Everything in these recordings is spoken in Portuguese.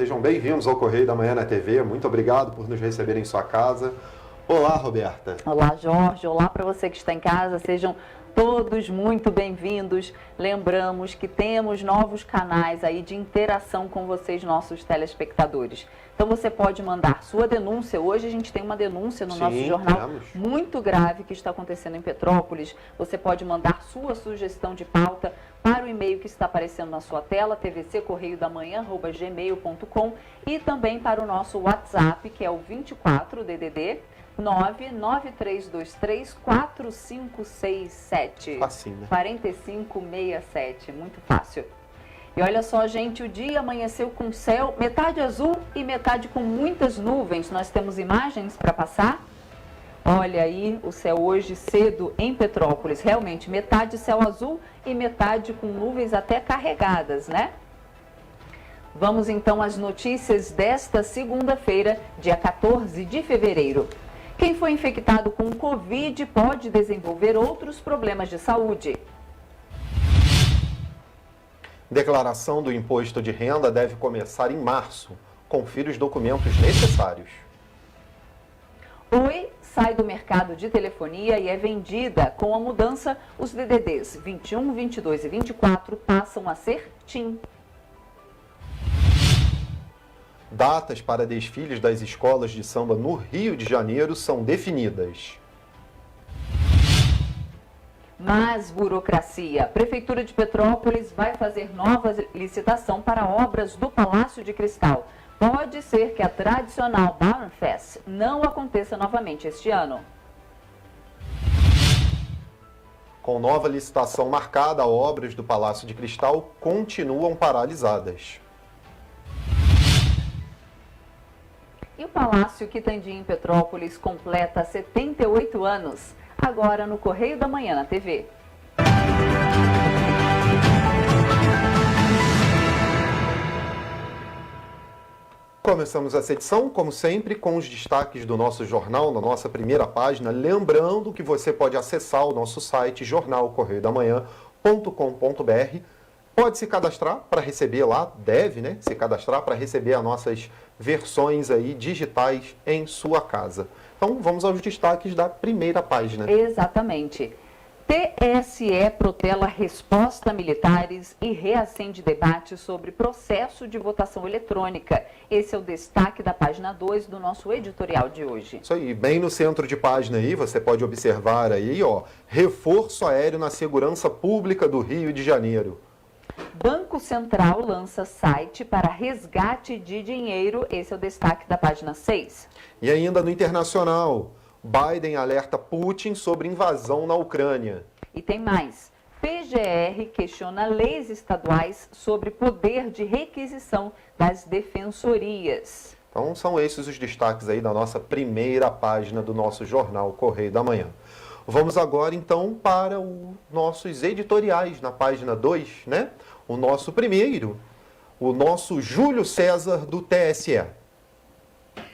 Sejam bem-vindos ao Correio da Manhã na TV. Muito obrigado por nos receber em sua casa. Olá, Roberta. Olá, Jorge. Olá para você que está em casa. Sejam todos muito bem-vindos. Lembramos que temos novos canais aí de interação com vocês, nossos telespectadores. Então você pode mandar sua denúncia. Hoje a gente tem uma denúncia no nosso jornal muito grave que está acontecendo em Petrópolis. Você pode mandar sua sugestão de pauta para o e-mail que está aparecendo na sua tela, tvccorreiodamanhã@gmail.com, e também para o nosso WhatsApp, que é o 24 DDD 993234567. Facinho, né? 4567, muito fácil. E olha só, gente, o dia amanheceu com céu metade azul e metade com muitas nuvens. Nós temos imagens para passar? Olha aí o céu hoje cedo em Petrópolis. Realmente, metade céu azul e metade com nuvens até carregadas, né? Vamos então às notícias desta segunda-feira, dia 14 de fevereiro. Quem foi infectado com Covid pode desenvolver outros problemas de saúde. Declaração do imposto de renda deve começar em março. Confira os documentos necessários. Oi sai do mercado de telefonia e é vendida. Com a mudança, os DDDs 21, 22 e 24 passam a ser TIM. Datas para desfiles das escolas de samba no Rio de Janeiro são definidas. Mas burocracia. A Prefeitura de Petrópolis vai fazer nova licitação para obras do Palácio de Cristal. Pode ser que a tradicional Barnfest não aconteça novamente este ano. Com nova licitação marcada, obras do Palácio de Cristal continuam paralisadas. E o Palácio Quitandinha em Petrópolis completa 78 anos. Agora no Correio da Manhã na TV. Começamos essa edição, como sempre, com os destaques do nosso jornal na nossa primeira página. Lembrando que você pode acessar o nosso site jornalcorreiodamanhã.com.br. Pode se cadastrar para receber lá, deve, né? Se cadastrar para receber as nossas versões aí digitais em sua casa. Então, vamos aos destaques da primeira página. Exatamente. TSE protela resposta a militares e reacende debate sobre processo de votação eletrônica. Esse é o destaque da página 2 do nosso editorial de hoje. Isso aí, bem no centro de página aí, você pode observar aí, ó, reforço aéreo na segurança pública do Rio de Janeiro. Banco Central lança site para resgate de dinheiro. Esse é o destaque da página 6. E ainda no internacional, Biden alerta Putin sobre invasão na Ucrânia. E tem mais. PGR questiona leis estaduais sobre poder de requisição das defensorias. Então são esses os destaques aí da nossa primeira página do nosso jornal Correio da Manhã. Vamos agora então para os nossos editoriais na página 2, né? O nosso primeiro, o nosso Júlio César do TSE.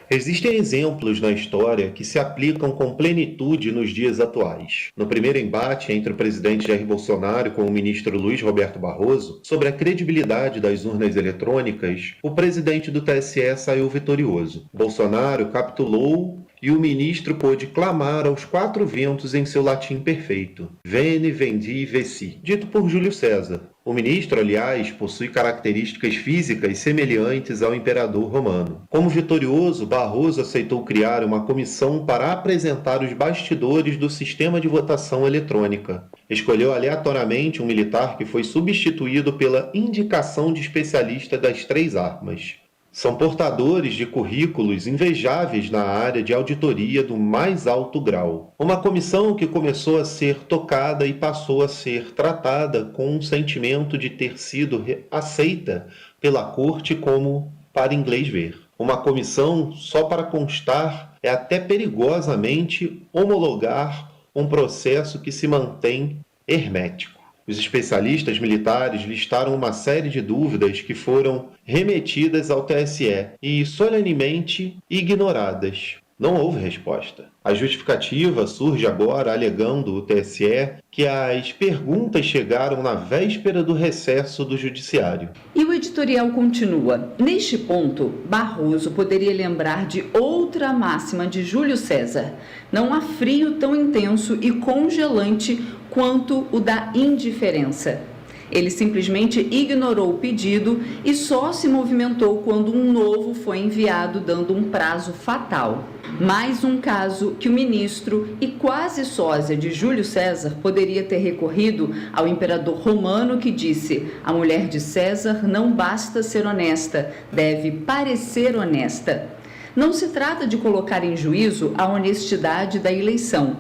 Existem exemplos na história que se aplicam com plenitude nos dias atuais. No primeiro embate entre o presidente Jair Bolsonaro com o ministro Luiz Roberto Barroso sobre a credibilidade das urnas eletrônicas, o presidente do TSE saiu vitorioso. Bolsonaro capitulou e o ministro pôde clamar aos quatro ventos em seu latim perfeito, Veni, Vendi, Veci, dito por Júlio César. O ministro, aliás, possui características físicas semelhantes ao imperador romano. Como vitorioso, Barroso aceitou criar uma comissão para apresentar os bastidores do sistema de votação eletrônica. Escolheu aleatoriamente um militar que foi substituído pela indicação de especialista das três armas. São portadores de currículos invejáveis na área de auditoria do mais alto grau. Uma comissão que começou a ser tocada e passou a ser tratada com um sentimento de ter sido aceita pela corte como para inglês ver. Uma comissão, só para constar, é até perigosamente homologar um processo que se mantém hermético. Os especialistas militares listaram uma série de dúvidas que foram remetidas ao TSE e solenemente ignoradas. Não houve resposta. A justificativa surge agora alegando o TSE que as perguntas chegaram na véspera do recesso do Judiciário. E o editorial continua. Neste ponto, Barroso poderia lembrar de outra máxima de Júlio César. Não há frio tão intenso e congelante quanto o da indiferença. Ele simplesmente ignorou o pedido e só se movimentou quando um novo foi enviado, dando um prazo fatal. Mais um caso que o ministro e quase sósia de Júlio César poderia ter recorrido ao imperador romano que disse: a mulher de César não basta ser honesta, deve parecer honesta. Não se trata de colocar em juízo a honestidade da eleição,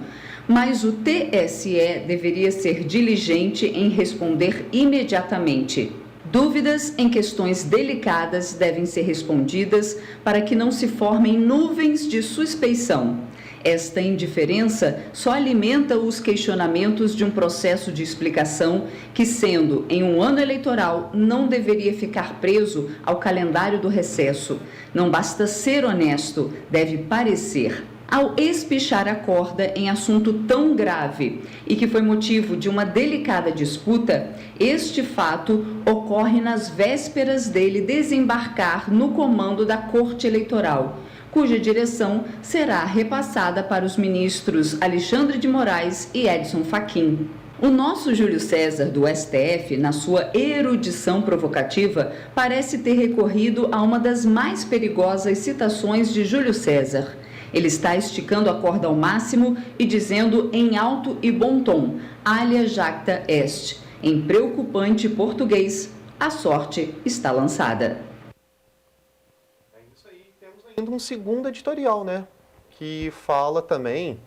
mas o TSE deveria ser diligente em responder imediatamente. Dúvidas em questões delicadas devem ser respondidas para que não se formem nuvens de suspeição. Esta indiferença só alimenta os questionamentos de um processo de explicação que, sendo em um ano eleitoral, não deveria ficar preso ao calendário do recesso. Não basta ser honesto, deve parecer. Ao espichar a corda em assunto tão grave e que foi motivo de uma delicada disputa, este fato ocorre nas vésperas dele desembarcar no comando da Corte Eleitoral, cuja direção será repassada para os ministros Alexandre de Moraes e Edson Fachin. O nosso Júlio César, do STF, na sua erudição provocativa, parece ter recorrido a uma das mais perigosas citações de Júlio César. Ele está esticando a corda ao máximo e dizendo em alto e bom tom: alia jacta est. Em preocupante português, a sorte está lançada. É isso aí. Temos ainda um segundo editorial, né? Que fala também...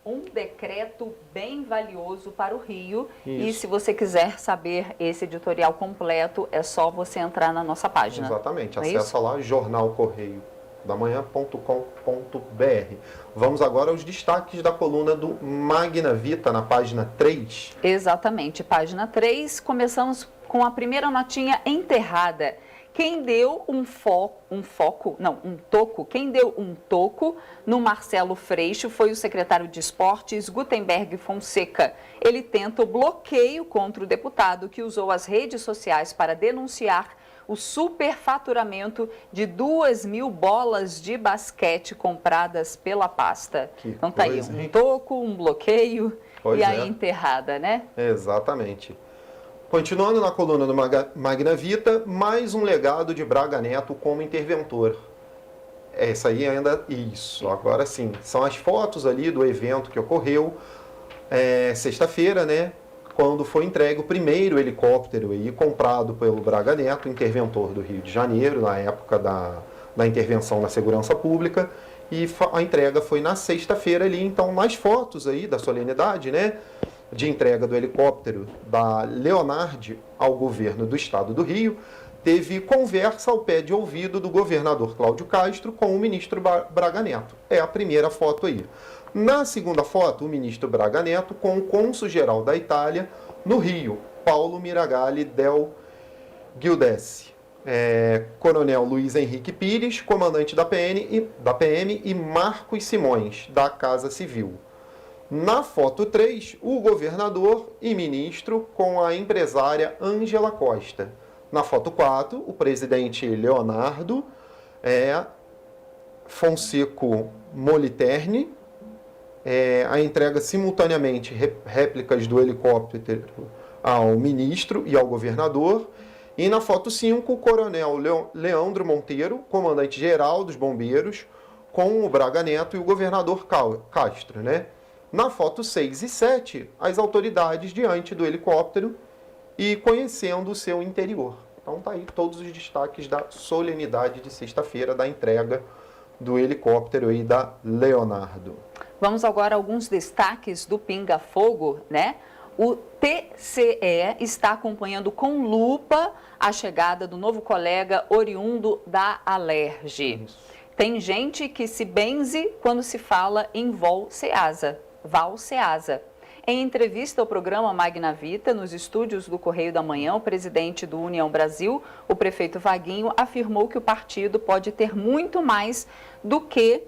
Um decreto bem valioso para o Rio. Isso. E se você quiser saber esse editorial completo, é só você entrar na nossa página. Exatamente. É Acessa lá jornalcorreiodamanhã.com.br. Vamos agora aos destaques da coluna do Magna Vita, na página 3. Exatamente, página 3. Começamos com a primeira notinha enterrada. Quem deu um toco no Marcelo Freixo foi o secretário de Esportes, Gutenberg Fonseca. Ele tenta o bloqueio contra o deputado que usou as redes sociais para denunciar o superfaturamento de 2.000 bolas de basquete compradas pela pasta. Então tá aí, um toco, um bloqueio e a enterrada, né? Exatamente. Continuando na coluna do Magna Vita, mais um legado de Braga Neto como interventor. Essa aí ainda, isso, agora sim. São as fotos ali do evento que ocorreu sexta-feira, né? Quando foi entregue o primeiro helicóptero aí, comprado pelo Braga Neto, interventor do Rio de Janeiro, na época da intervenção na segurança pública. E a entrega foi na sexta-feira ali, então nas fotos aí da solenidade, né? De entrega do helicóptero da Leonardo ao governo do estado do Rio, teve conversa ao pé de ouvido do governador Cláudio Castro com o ministro Braga Neto. É a primeira foto aí. Na segunda foto, o ministro Braga Neto com o cônsul-geral da Itália no Rio, Paulo Miragalli del Giudesse. Coronel Luiz Henrique Pires, comandante da PM, e Marcos Simões, da Casa Civil. Na foto 3, o governador e ministro com a empresária Ângela Costa. Na foto 4, o presidente Leonardo Fonseco Moliterni. A entrega simultaneamente réplicas do helicóptero ao ministro e ao governador. E na foto 5, o coronel Leandro Monteiro, comandante-geral dos bombeiros, com o Braga Neto e o governador Castro, né? Na foto 6 e 7, as autoridades diante do helicóptero e conhecendo o seu interior. Então tá aí todos os destaques da solenidade de sexta-feira da entrega do helicóptero aí da Leonardo. Vamos agora a alguns destaques do Pinga Fogo, né? O TCE está acompanhando com lupa a chegada do novo colega oriundo da Alerj. Tem gente que se benze quando se fala em Val Ceasa. Em entrevista ao programa Magna Vita, nos estúdios do Correio da Manhã, o presidente do União Brasil, o prefeito Vaguinho, afirmou que o partido pode ter muito mais do que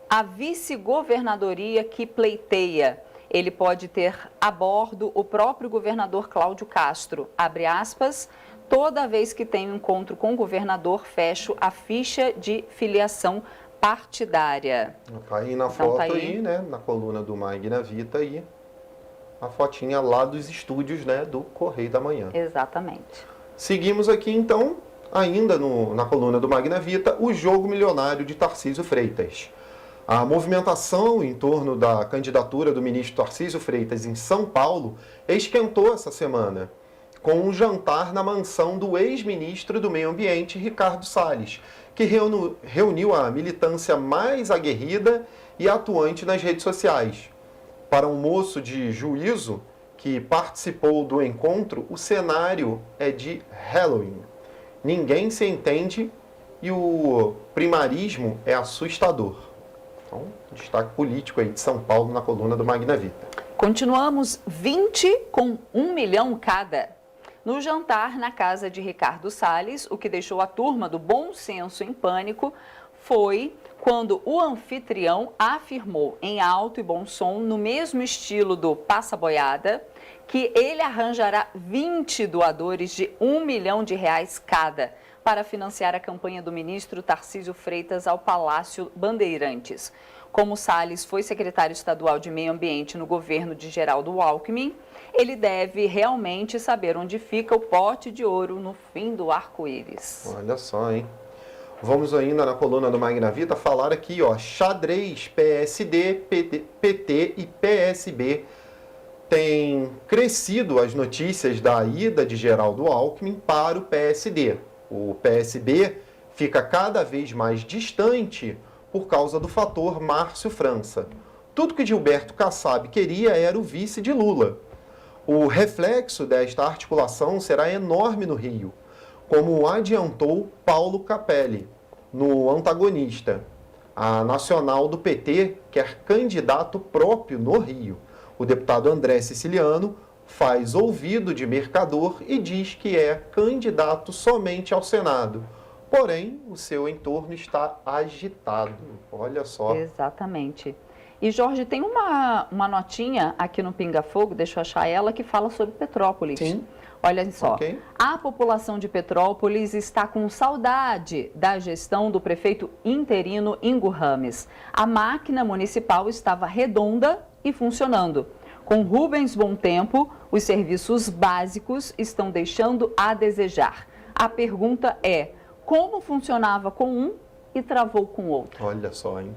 a vice-governadoria que pleiteia. Ele pode ter a bordo o próprio governador Cláudio Castro, abre aspas, toda vez que tenho encontro com o governador, fecho a ficha de filiação partidária. Tá aí na Então, foto tá aí. aí, né? Na coluna do Magna Vita aí, a fotinha lá dos estúdios, né? Do Correio da Manhã. Exatamente. Seguimos aqui então, ainda na coluna do Magna Vita, o jogo milionário de Tarcísio Freitas. A movimentação em torno da candidatura do ministro Tarcísio Freitas em São Paulo esquentou essa semana, com um jantar na mansão do ex-ministro do Meio Ambiente, Ricardo Salles, que reuniu a militância mais aguerrida e atuante nas redes sociais. Para um moço de juízo que participou do encontro, o cenário é de Halloween. Ninguém se entende e o primarismo é assustador. Então, destaque político aí de São Paulo na coluna do Magna Vita. Continuamos 20 com 1 milhão cada. No jantar na casa de Ricardo Salles, o que deixou a turma do bom senso em pânico foi quando o anfitrião afirmou em alto e bom som, no mesmo estilo do Passa Boiada, que ele arranjará 20 doadores de R$ 1 milhão cada para financiar a campanha do ministro Tarcísio Freitas ao Palácio Bandeirantes. Como Salles foi secretário estadual de Meio Ambiente no governo de Geraldo Alckmin, ele deve realmente saber onde fica o pote de ouro no fim do arco-íris. Olha só, hein? Vamos ainda na coluna do Magna Vita falar aqui, ó, xadrez, PSD, PT e PSB. Tem crescido as notícias da ida de Geraldo Alckmin para o PSD. O PSB fica cada vez mais distante por causa do fator Márcio França. Tudo que Gilberto Kassab queria era o vice de Lula. O reflexo desta articulação será enorme no Rio, como adiantou Paulo Capelli, no Antagonista. A nacional do PT quer candidato próprio no Rio. O deputado André Siciliano faz ouvido de mercador e diz que é candidato somente ao Senado. Porém, o seu entorno está agitado. Olha só. Exatamente. E, Jorge, tem uma notinha aqui no Pinga Fogo, deixa eu achar ela, que fala sobre Petrópolis. Sim. Olha só, Ok. A população de Petrópolis está com saudade da gestão do prefeito interino Ingo Rames. A máquina municipal estava redonda e funcionando. Com Rubens Bom Tempo, os serviços básicos estão deixando a desejar. A pergunta é, como funcionava com um e travou com o outro? Olha só, hein?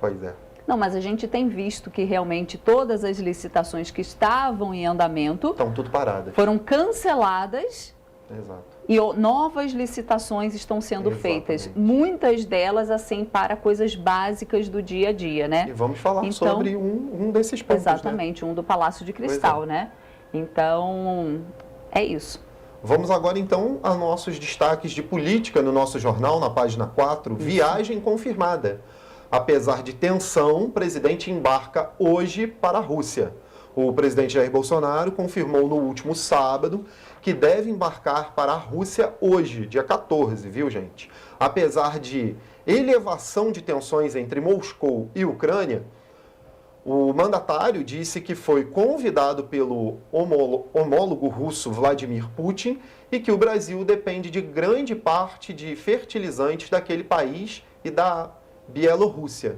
Pois é. Não, mas a gente tem visto que realmente todas as licitações que estavam em andamento Estão tudo paradas. foram canceladas. Exato. E novas licitações estão sendo feitas, muitas delas assim para coisas básicas do dia a dia, né? E vamos falar Então, sobre um desses pontos, exatamente, né? um do Palácio de Cristal, né? Então, é isso. Vamos agora então a nossos destaques de política no nosso jornal, na página 4, viagem confirmada. Apesar de tensão, o presidente embarca hoje para a Rússia. O presidente Jair Bolsonaro confirmou no último sábado que deve embarcar para a Rússia hoje, dia 14, viu, gente? Apesar de elevação de tensões entre Moscou e Ucrânia, o mandatário disse que foi convidado pelo homólogo russo Vladimir Putin e que o Brasil depende de grande parte de fertilizantes daquele país e da Bielorrússia.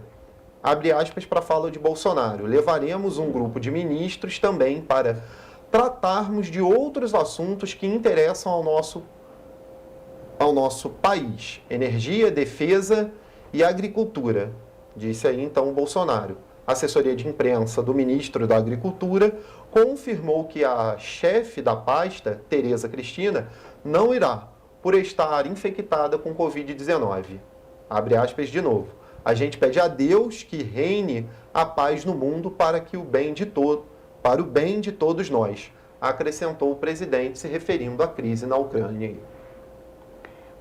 Abre aspas para a fala de Bolsonaro. Levaremos um grupo de ministros também para tratarmos de outros assuntos que interessam ao nosso país. Energia, defesa e agricultura, disse aí então o Bolsonaro. A assessoria de imprensa do ministro da Agricultura confirmou que a chefe da pasta, Tereza Cristina, não irá, por estar infectada com Covid-19. Abre aspas de novo. A gente pede a Deus que reine a paz no mundo para o bem de todos nós, acrescentou o presidente, se referindo à crise na Ucrânia.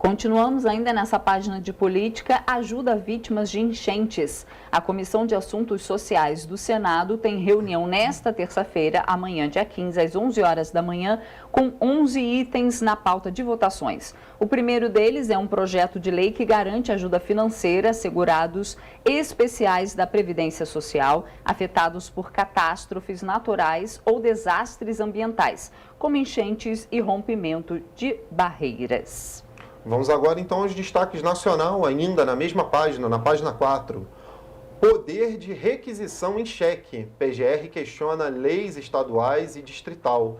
Continuamos ainda nessa página de política, ajuda vítimas de enchentes. A Comissão de Assuntos Sociais do Senado tem reunião nesta terça-feira, amanhã, dia 15, às 11 horas da manhã, com 11 itens na pauta de votações. O primeiro deles é um projeto de lei que garante ajuda financeira a segurados especiais da Previdência Social afetados por catástrofes naturais ou desastres ambientais, como enchentes e rompimento de barreiras. Vamos agora então aos destaques nacional, ainda na mesma página, na página 4. Poder de requisição em cheque. PGR questiona leis estaduais e distrital.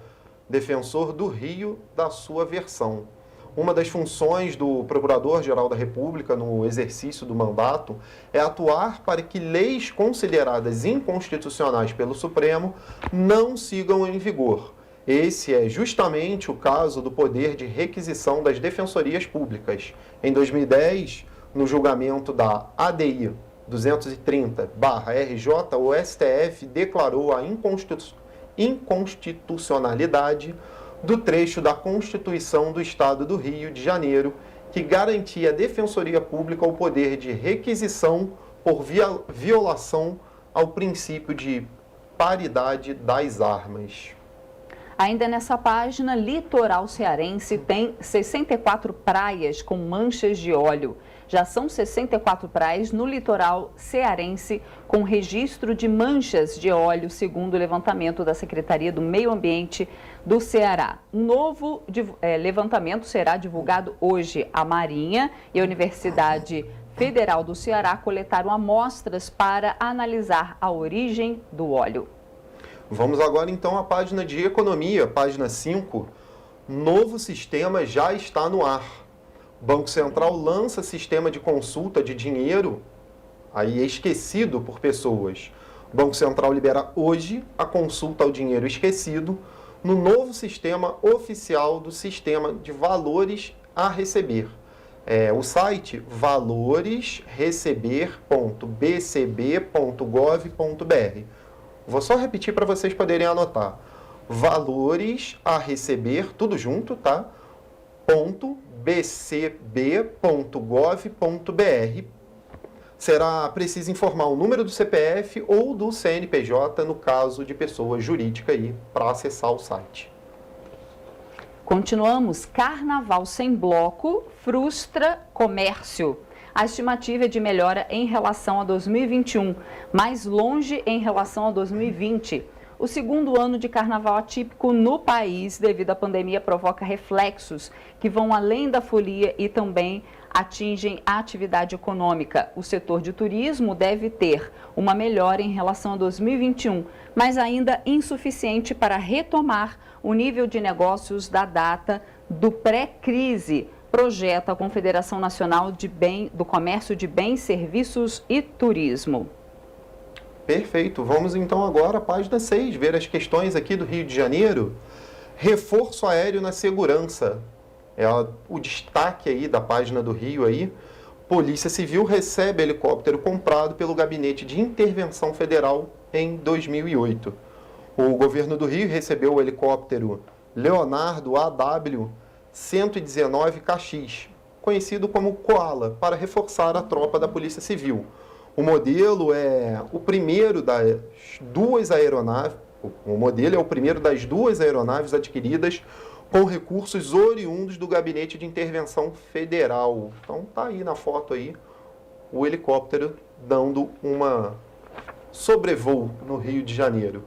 Defensor do Rio dá sua versão. Uma das funções do Procurador-Geral da República no exercício do mandato é atuar para que leis consideradas inconstitucionais pelo Supremo não sigam em vigor. Esse é justamente o caso do poder de requisição das defensorias públicas. Em 2010, no julgamento da ADI 230/RJ, o STF declarou a inconstitucionalidade do trecho da Constituição do Estado do Rio de Janeiro, que garantia à Defensoria Pública o poder de requisição por violação ao princípio de paridade das armas. Ainda nessa página, litoral cearense tem 64 praias com manchas de óleo. Já são 64 praias no litoral cearense com registro de manchas de óleo, segundo o levantamento da Secretaria do Meio Ambiente do Ceará. Um novo levantamento será divulgado hoje. A Marinha e a Universidade Federal do Ceará coletaram amostras para analisar a origem do óleo. Vamos agora então à página de economia, página 5. Novo sistema já está no ar. Banco Central lança sistema de consulta de dinheiro aí esquecido por pessoas. O Banco Central libera hoje a consulta ao dinheiro esquecido no novo sistema oficial do Sistema de Valores a Receber. O site valoresreceber.bcb.gov.br. Vou só repetir para vocês poderem anotar. Valores a receber, tudo junto, tá? .bcb.gov.br. Será preciso informar o número do CPF ou do CNPJ, no caso de pessoa jurídica, aí, para acessar o site. Continuamos. Carnaval sem bloco frustra comércio. A estimativa é de melhora em relação a 2021, mais longe em relação a 2020. O segundo ano de carnaval atípico no país, devido à pandemia, provoca reflexos que vão além da folia e também atingem a atividade econômica. O setor de turismo deve ter uma melhora em relação a 2021, mas ainda insuficiente para retomar o nível de negócios da data do pré-crise, projeta a Confederação Nacional do Comércio de Bens, Serviços e Turismo. Perfeito. Vamos então agora à página 6, ver as questões aqui do Rio de Janeiro. Reforço aéreo na segurança. É o destaque aí da página do Rio aí. Polícia Civil recebe helicóptero comprado pelo Gabinete de Intervenção Federal em 2008. O governo do Rio recebeu o helicóptero Leonardo AW 119KX, conhecido como Koala, para reforçar a tropa da Polícia Civil. O modelo é o primeiro das duas aeronaves. O modelo é o primeiro das duas aeronaves adquiridas com recursos oriundos do Gabinete de Intervenção Federal. Então tá aí na foto aí o helicóptero dando uma sobrevoo no Rio de Janeiro.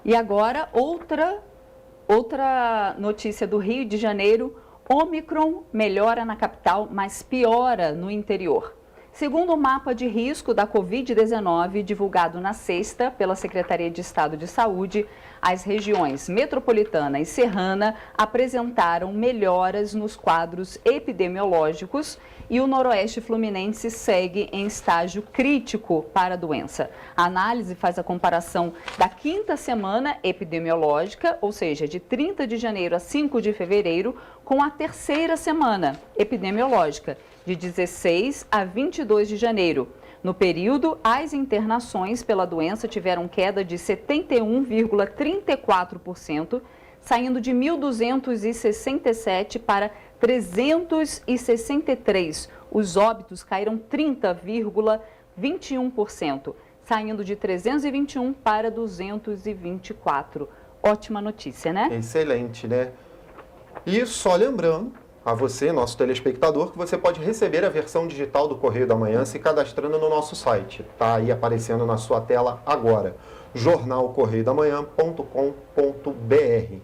E agora outra notícia do Rio de Janeiro: Ômicron melhora na capital, mas piora no interior. Segundo o mapa de risco da Covid-19, divulgado na sexta pela Secretaria de Estado de Saúde, as regiões metropolitana e serrana apresentaram melhoras nos quadros epidemiológicos e o noroeste fluminense segue em estágio crítico para a doença. A análise faz a comparação da quinta semana epidemiológica, ou seja, de 30 de janeiro a 5 de fevereiro, com a terceira semana epidemiológica, de 16 a 22 de janeiro. No período, as internações pela doença tiveram queda de 71,34%, saindo de 1.267 para 363. Os óbitos caíram 30,21%, saindo de 321 para 224. Ótima notícia, né? Excelente, né? E só lembrando a você, nosso telespectador, que você pode receber a versão digital do Correio da Manhã se cadastrando no nosso site. Está aí aparecendo na sua tela agora, jornalcorreiodamanhã.com.br.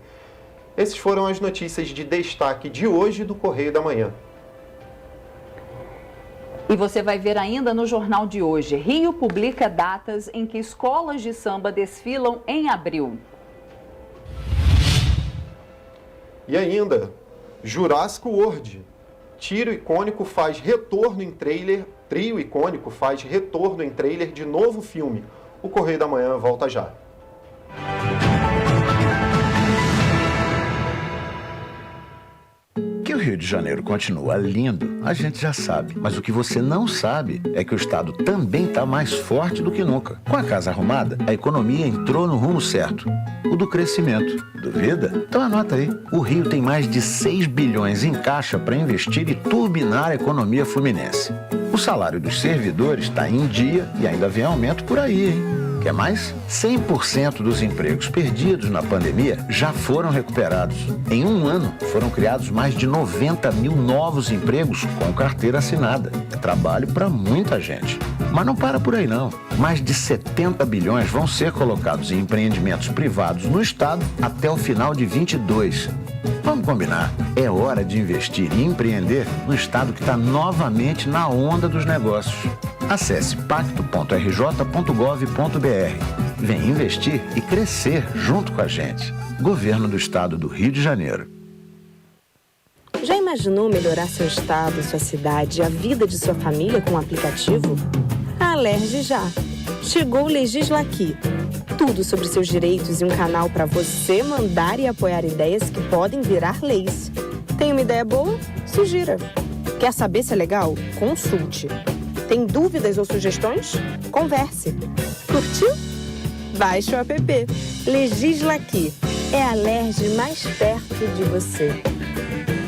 Essas foram as notícias de destaque de hoje do Correio da Manhã. E você vai ver ainda no jornal de hoje, Rio publica datas em que escolas de samba desfilam em abril. E ainda, Jurassic World, trio icônico faz retorno em trailer de novo filme. O Correio da Manhã volta já. Que o Rio de Janeiro continua lindo, a gente já sabe. Mas o que você não sabe é que o estado também está mais forte do que nunca. Com a casa arrumada, a economia entrou no rumo certo, o do crescimento. Duvida? Então anota aí. O Rio tem mais de 6 bilhões em caixa para investir e turbinar a economia fluminense. O salário dos servidores está em dia e ainda vem aumento por aí, hein? Quer mais? 100% dos empregos perdidos na pandemia já foram recuperados. Em um ano, foram criados mais de 90 mil novos empregos com carteira assinada. É trabalho para muita gente. Mas não para por aí, não. Mais de 70 bilhões vão ser colocados em empreendimentos privados no estado até o final de 22. Vamos combinar. É hora de investir e empreender no estado que está novamente na onda dos negócios. Acesse pacto.rj.gov.br. Vem investir e crescer junto com a gente. Governo do Estado do Rio de Janeiro. Já imaginou melhorar seu estado, sua cidade e a vida de sua família com um aplicativo? A Alerj já. Chegou o Legisla Aqui. Tudo sobre seus direitos e um canal para você mandar e apoiar ideias que podem virar leis. Tem uma ideia boa? Sugira. Quer saber se é legal? Consulte. Tem dúvidas ou sugestões? Converse. Curtiu? Baixe o app. Legisla Aqui. É a Alerj mais perto de você.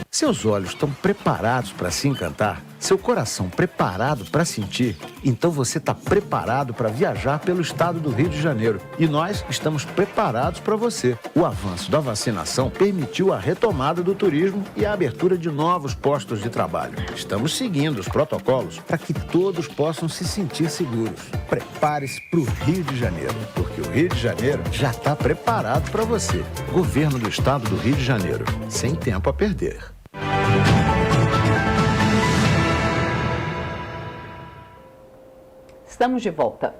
Seus olhos estão preparados para se encantar? Seu coração preparado para sentir? Então você está preparado para viajar pelo estado do Rio de Janeiro. E nós estamos preparados para você. O avanço da vacinação permitiu a retomada do turismo e a abertura de novos postos de trabalho. Estamos seguindo os protocolos para que todos possam se sentir seguros. Prepare-se para o Rio de Janeiro, porque o Rio de Janeiro já está preparado para você. Governo do Estado do Rio de Janeiro. Sem tempo a perder. Estamos de volta.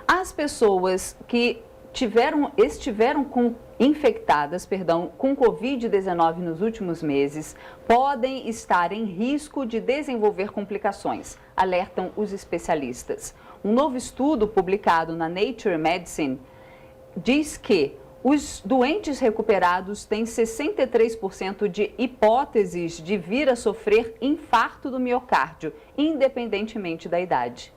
As pessoas que estiveram infectadas com Covid-19 nos últimos meses podem estar em risco de desenvolver complicações, alertam os especialistas. Um novo estudo publicado na Nature Medicine diz que os doentes recuperados têm 63% de hipóteses de vir a sofrer infarto do miocárdio, independentemente da idade.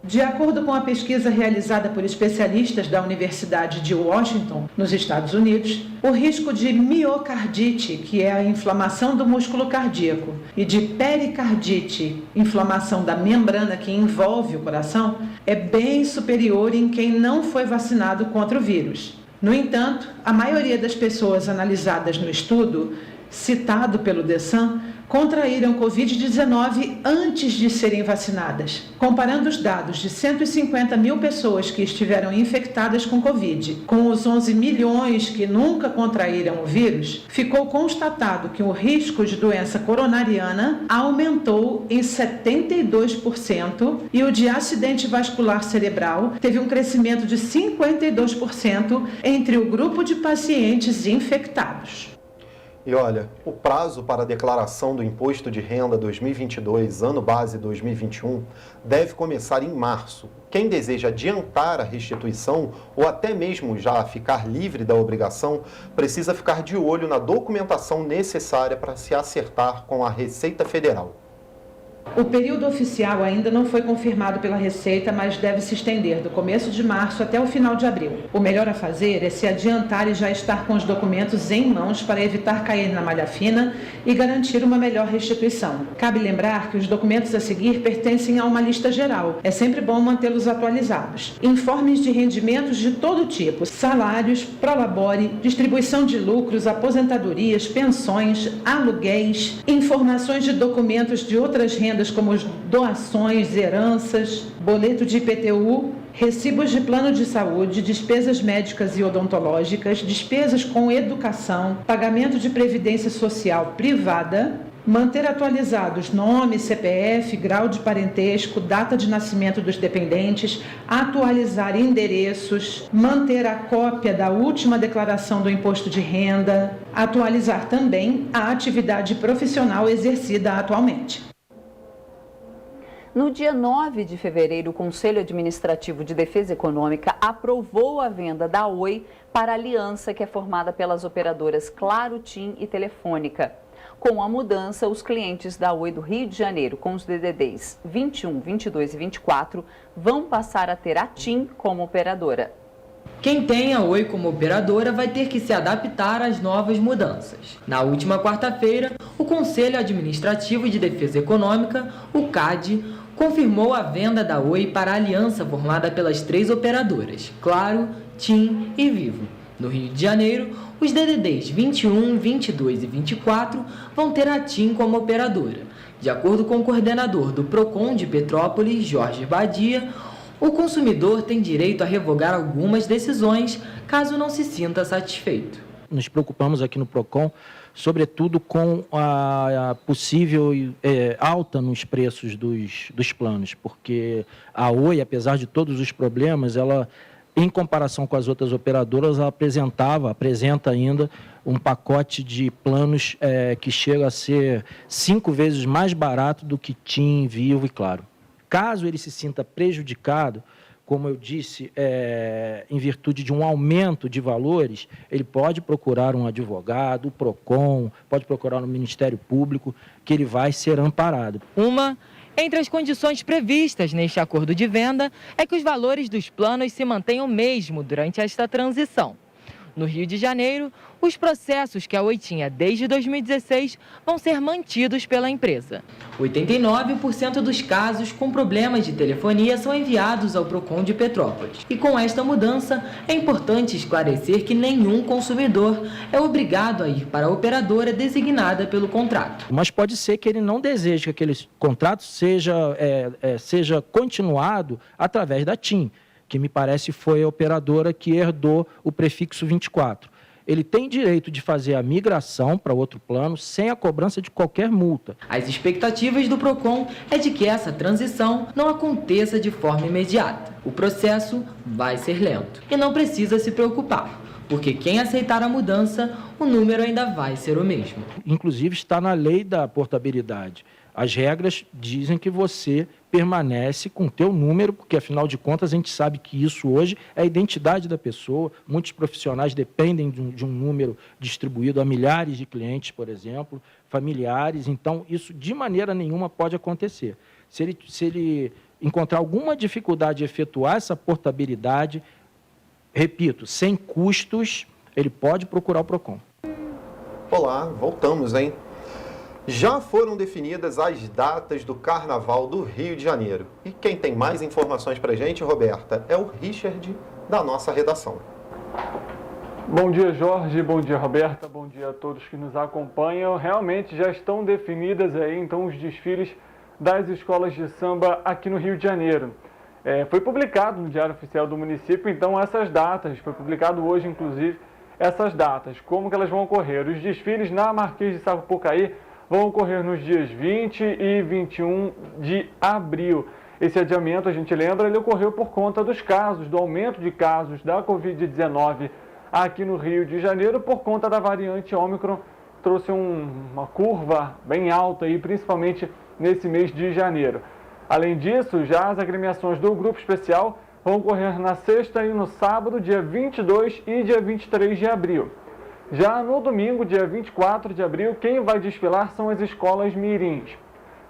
De acordo com a pesquisa realizada por especialistas da Universidade de Washington, nos Estados Unidos, o risco de miocardite, que é a inflamação do músculo cardíaco, e de pericardite, inflamação da membrana que envolve o coração, é bem superior em quem não foi vacinado contra o vírus. No entanto, a maioria das pessoas analisadas no estudo, citado pelo DESAN, contraíram Covid-19 antes de serem vacinadas. Comparando os dados de 150 mil pessoas que estiveram infectadas com Covid com os 11 milhões que nunca contraíram o vírus, ficou constatado que o risco de doença coronariana aumentou em 72% e o de acidente vascular cerebral teve um crescimento de 52% entre o grupo de pacientes infectados. E olha, o prazo para a declaração do Imposto de Renda 2022, ano base 2021, deve começar em março. Quem deseja adiantar a restituição ou até mesmo já ficar livre da obrigação, precisa ficar de olho na documentação necessária para se acertar com a Receita Federal. O período oficial ainda não foi confirmado pela Receita, mas deve se estender do começo de março até o final de abril. O melhor a fazer é se adiantar e já estar com os documentos em mãos para evitar cair na malha fina e garantir uma melhor restituição. Cabe lembrar que os documentos a seguir pertencem a uma lista geral. É sempre bom mantê-los atualizados. Informes de rendimentos de todo tipo, salários, prolabore, distribuição de lucros, aposentadorias, pensões, aluguéis, informações de documentos de outras rendas como doações, heranças, boleto de IPTU, recibos de plano de saúde, despesas médicas e odontológicas, despesas com educação, pagamento de previdência social privada, manter atualizados nome, CPF, grau de parentesco, data de nascimento dos dependentes, atualizar endereços, manter a cópia da última declaração do imposto de renda, atualizar também a atividade profissional exercida atualmente. No dia 9 de fevereiro, o Conselho Administrativo de Defesa Econômica aprovou a venda da Oi para a aliança que é formada pelas operadoras Claro, TIM e Telefônica. Com a mudança, os clientes da Oi do Rio de Janeiro, com os DDDs 21, 22 e 24, vão passar a ter a TIM como operadora. Quem tem a Oi como operadora vai ter que se adaptar às novas mudanças. Na última quarta-feira, o Conselho Administrativo de Defesa Econômica, o CAD, confirmou a venda da Oi para a aliança formada pelas 3 operadoras, Claro, TIM e Vivo. No Rio de Janeiro, os DDDs 21, 22 e 24 vão ter a TIM como operadora. De acordo com o coordenador do PROCON de Petrópolis, Jorge Badia, o consumidor tem direito a revogar algumas decisões caso não se sinta satisfeito. Nos preocupamos aqui no PROCON, sobretudo com a possível alta nos preços dos planos, porque a Oi, apesar de todos os problemas, ela, em comparação com as outras operadoras, ela apresenta ainda um pacote de planos que chega a ser 5 vezes mais barato do que TIM, Vivo e Claro. Caso ele se sinta prejudicado, como eu disse, em virtude de um aumento de valores, ele pode procurar um advogado, o PROCON, pode procurar no Ministério Público, que ele vai ser amparado. Uma entre as condições previstas neste acordo de venda é que os valores dos planos se mantenham mesmo durante esta transição. No Rio de Janeiro, os processos que a Oi tinha desde 2016 vão ser mantidos pela empresa. 89% dos casos com problemas de telefonia são enviados ao PROCON de Petrópolis. E com esta mudança, é importante esclarecer que nenhum consumidor é obrigado a ir para a operadora designada pelo contrato. Mas pode ser que ele não deseje que aquele contrato seja continuado através da TIM, que me parece foi a operadora que herdou o prefixo 24. Ele tem direito de fazer a migração para outro plano sem a cobrança de qualquer multa. As expectativas do PROCON é de que essa transição não aconteça de forma imediata. O processo vai ser lento e não precisa se preocupar, porque quem aceitar a mudança, o número ainda vai ser o mesmo. Inclusive está na lei da portabilidade. As regras dizem que você permanece com o teu número, porque, afinal de contas, a gente sabe que isso hoje é a identidade da pessoa. Muitos profissionais dependem de um número distribuído a milhares de clientes, por exemplo, familiares. Então, isso de maneira nenhuma pode acontecer. Se ele encontrar alguma dificuldade de efetuar essa portabilidade, repito, sem custos, ele pode procurar o PROCON. Olá, voltamos, hein? Já foram definidas as datas do Carnaval do Rio de Janeiro. E quem tem mais informações para a gente, Roberta, é o Richard, da nossa redação. Bom dia, Jorge. Bom dia, Roberta. Bom dia a todos que nos acompanham. Realmente já estão definidas aí, então, os desfiles das escolas de samba aqui no Rio de Janeiro. Foi publicado no Diário Oficial do município, então, essas datas. Foi publicado hoje, inclusive, essas datas. Como que elas vão ocorrer? Os desfiles na Marquês de Sapucaí vão ocorrer nos dias 20 e 21 de abril. Esse adiamento, a gente lembra, ele ocorreu por conta dos casos, do aumento de casos da Covid-19 aqui no Rio de Janeiro, por conta da variante Ômicron, trouxe uma curva bem alta, aí, principalmente nesse mês de janeiro. Além disso, já as agremiações do Grupo Especial vão ocorrer na sexta e no sábado, dia 22 e dia 23 de abril. Já no domingo, dia 24 de abril, quem vai desfilar são as escolas mirins.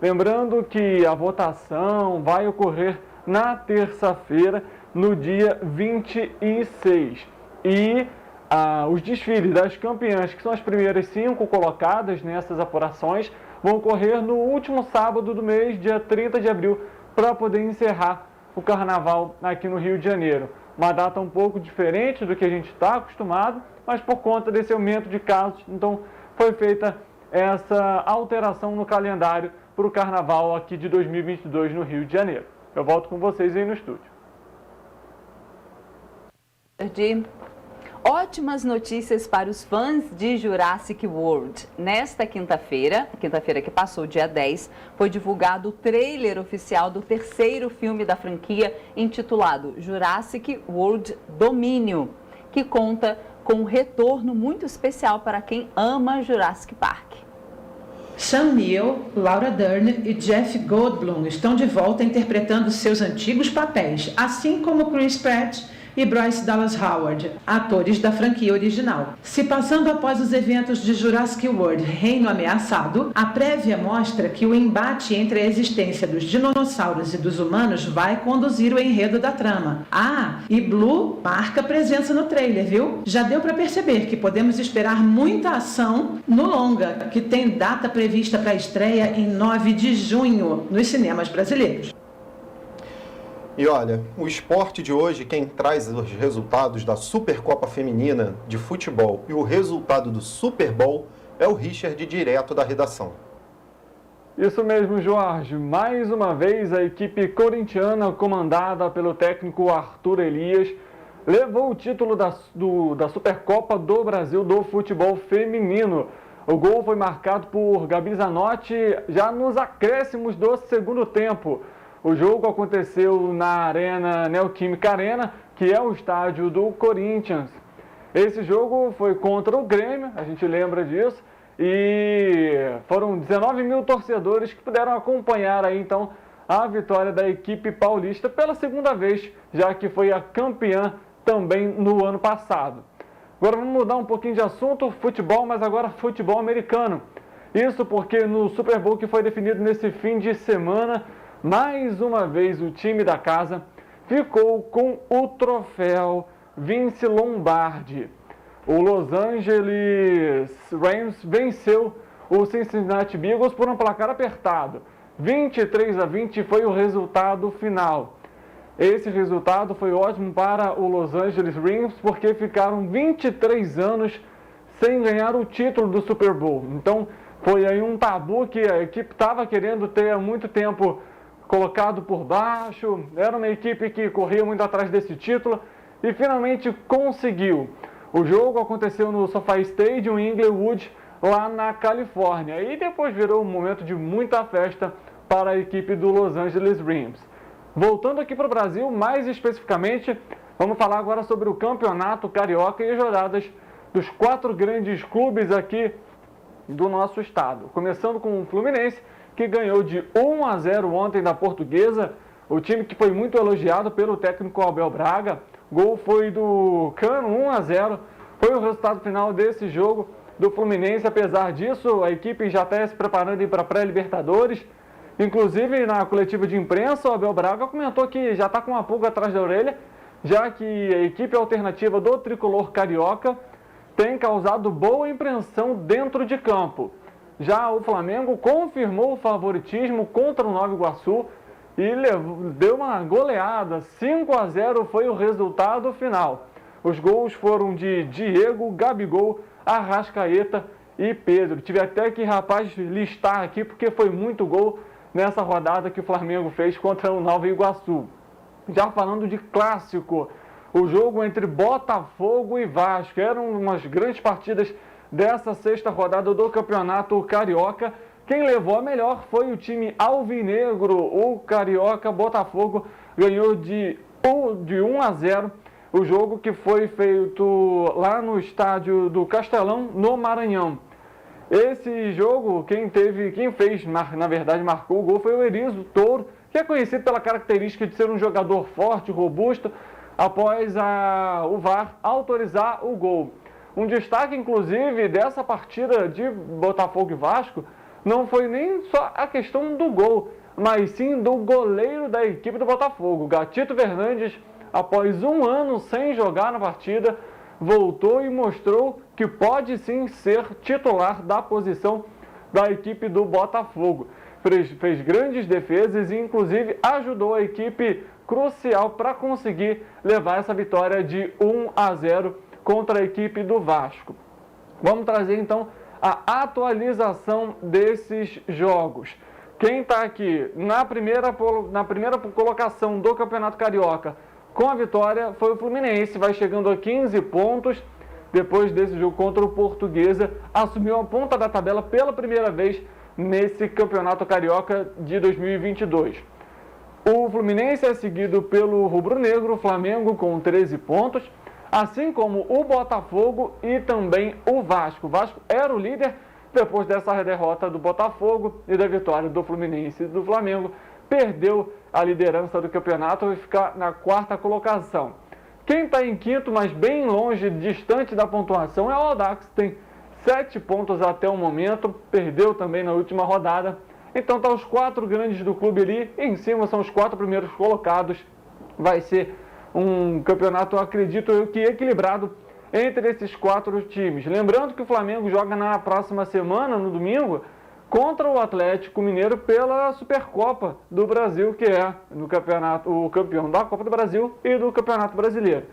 Lembrando que a votação vai ocorrer na terça-feira, no dia 26. E os desfiles das campeãs, que são as primeiras 5 colocadas nessas apurações, vão ocorrer no último sábado do mês, dia 30 de abril, para poder encerrar o carnaval aqui no Rio de Janeiro. Uma data um pouco diferente do que a gente está acostumado, mas por conta desse aumento de casos, então foi feita essa alteração no calendário para o carnaval aqui de 2022 no Rio de Janeiro. Eu volto com vocês aí no estúdio. Ótimas notícias para os fãs de Jurassic World. Nesta quinta-feira que passou, dia 10, foi divulgado o trailer oficial do terceiro filme da franquia, intitulado Jurassic World Domínio, que conta com um retorno muito especial para quem ama Jurassic Park. Sam Neill, Laura Dern e Jeff Goldblum estão de volta interpretando seus antigos papéis, assim como Chris Pratt e Bryce Dallas Howard, atores da franquia original. Se passando após os eventos de Jurassic World Reino Ameaçado, a prévia mostra que o embate entre a existência dos dinossauros e dos humanos vai conduzir o enredo da trama. E Blue marca presença no trailer, viu? Já deu para perceber que podemos esperar muita ação no longa, que tem data prevista para a estreia em 9 de junho nos cinemas brasileiros. E olha, o esporte de hoje, quem traz os resultados da Supercopa Feminina de Futebol e o resultado do Super Bowl é o Richard, direto da redação. Isso mesmo, Jorge. Mais uma vez, a equipe corintiana, comandada pelo técnico Arthur Elias, levou o título da Supercopa do Brasil do futebol feminino. O gol foi marcado por Gabi Zanotti já nos acréscimos do segundo tempo. O jogo aconteceu na Arena Neoquímica Arena, que é o estádio do Corinthians. Esse jogo foi contra o Grêmio, a gente lembra disso, e foram 19 mil torcedores que puderam acompanhar aí, então, a vitória da equipe paulista pela segunda vez, já que foi a campeã também no ano passado. Agora vamos mudar um pouquinho de assunto, futebol, mas agora futebol americano. Isso porque no Super Bowl que foi definido nesse fim de semana, mais uma vez o time da casa ficou com o troféu Vince Lombardi. O Los Angeles Rams venceu o Cincinnati Bengals por um placar apertado. 23-20 foi o resultado final. Esse resultado foi ótimo para o Los Angeles Rams porque ficaram 23 anos sem ganhar o título do Super Bowl. Então foi aí um tabu que a equipe estava querendo ter há muito tempo colocado por baixo. Era uma equipe que corria muito atrás desse título e finalmente conseguiu. O jogo aconteceu no SoFi Stadium em Inglewood, lá na Califórnia. E depois virou um momento de muita festa para a equipe do Los Angeles Rams. Voltando aqui para o Brasil, mais especificamente, vamos falar agora sobre o Campeonato Carioca e as rodadas dos 4 grandes clubes aqui do nosso estado. Começando com o Fluminense, que ganhou de 1-0 ontem da Portuguesa, o time que foi muito elogiado pelo técnico Abel Braga. O gol foi do Cano, 1-0, foi o resultado final desse jogo do Fluminense. Apesar disso, a equipe já está se preparando para a pré-Libertadores. Inclusive, na coletiva de imprensa, o Abel Braga comentou que já está com uma pulga atrás da orelha, já que a equipe alternativa do tricolor carioca tem causado boa impressão dentro de campo. Já o Flamengo confirmou o favoritismo contra o Nova Iguaçu e deu uma goleada. 5-0 foi o resultado final. Os gols foram de Diego, Gabigol, Arrascaeta e Pedro. Tive até que, listar aqui porque foi muito gol nessa rodada que o Flamengo fez contra o Nova Iguaçu. Já falando de clássico, o jogo entre Botafogo e Vasco. Eram umas grandes partidas dessa sexta rodada do Campeonato Carioca. Quem levou a melhor foi o time alvinegro. O Carioca Botafogo ganhou de 1-0 o jogo que foi feito lá no estádio do Castelão, no Maranhão. Esse jogo, quem fez, na verdade, marcou o gol foi o Erizo Touro, que é conhecido pela característica de ser um jogador forte, robusto, após o VAR autorizar o gol. Um destaque, inclusive, dessa partida de Botafogo e Vasco não foi nem só a questão do gol, mas sim do goleiro da equipe do Botafogo. Gatito Fernandes, após um ano sem jogar na partida, voltou e mostrou que pode sim ser titular da posição da equipe do Botafogo. Fez grandes defesas e inclusive ajudou a equipe crucial para conseguir levar essa vitória de 1-0 contra a equipe do Vasco. Vamos trazer então a atualização desses jogos. Quem está aqui na primeira colocação do Campeonato Carioca com a vitória foi o Fluminense, vai chegando a 15 pontos. Depois desse jogo contra o Portuguesa, assumiu a ponta da tabela pela primeira vez nesse Campeonato Carioca de 2022. O Fluminense é seguido pelo rubro-negro, Flamengo com 13 pontos, assim como o Botafogo e também o Vasco. O Vasco era o líder depois dessa derrota do Botafogo e da vitória do Fluminense e do Flamengo. Perdeu a liderança do campeonato e vai ficar na 4ª colocação. Quem está em quinto, mas bem longe, distante da pontuação, é o Audax, tem 7 pontos até o momento, perdeu também na última rodada. Então tá os 4 grandes do clube ali, e em cima são os 4 primeiros colocados. Vai ser um campeonato, acredito eu, que equilibrado entre esses 4 times. Lembrando que o Flamengo joga na próxima semana, no domingo, contra o Atlético Mineiro pela Supercopa do Brasil, que é no campeonato, o campeão da Copa do Brasil e do Campeonato Brasileiro.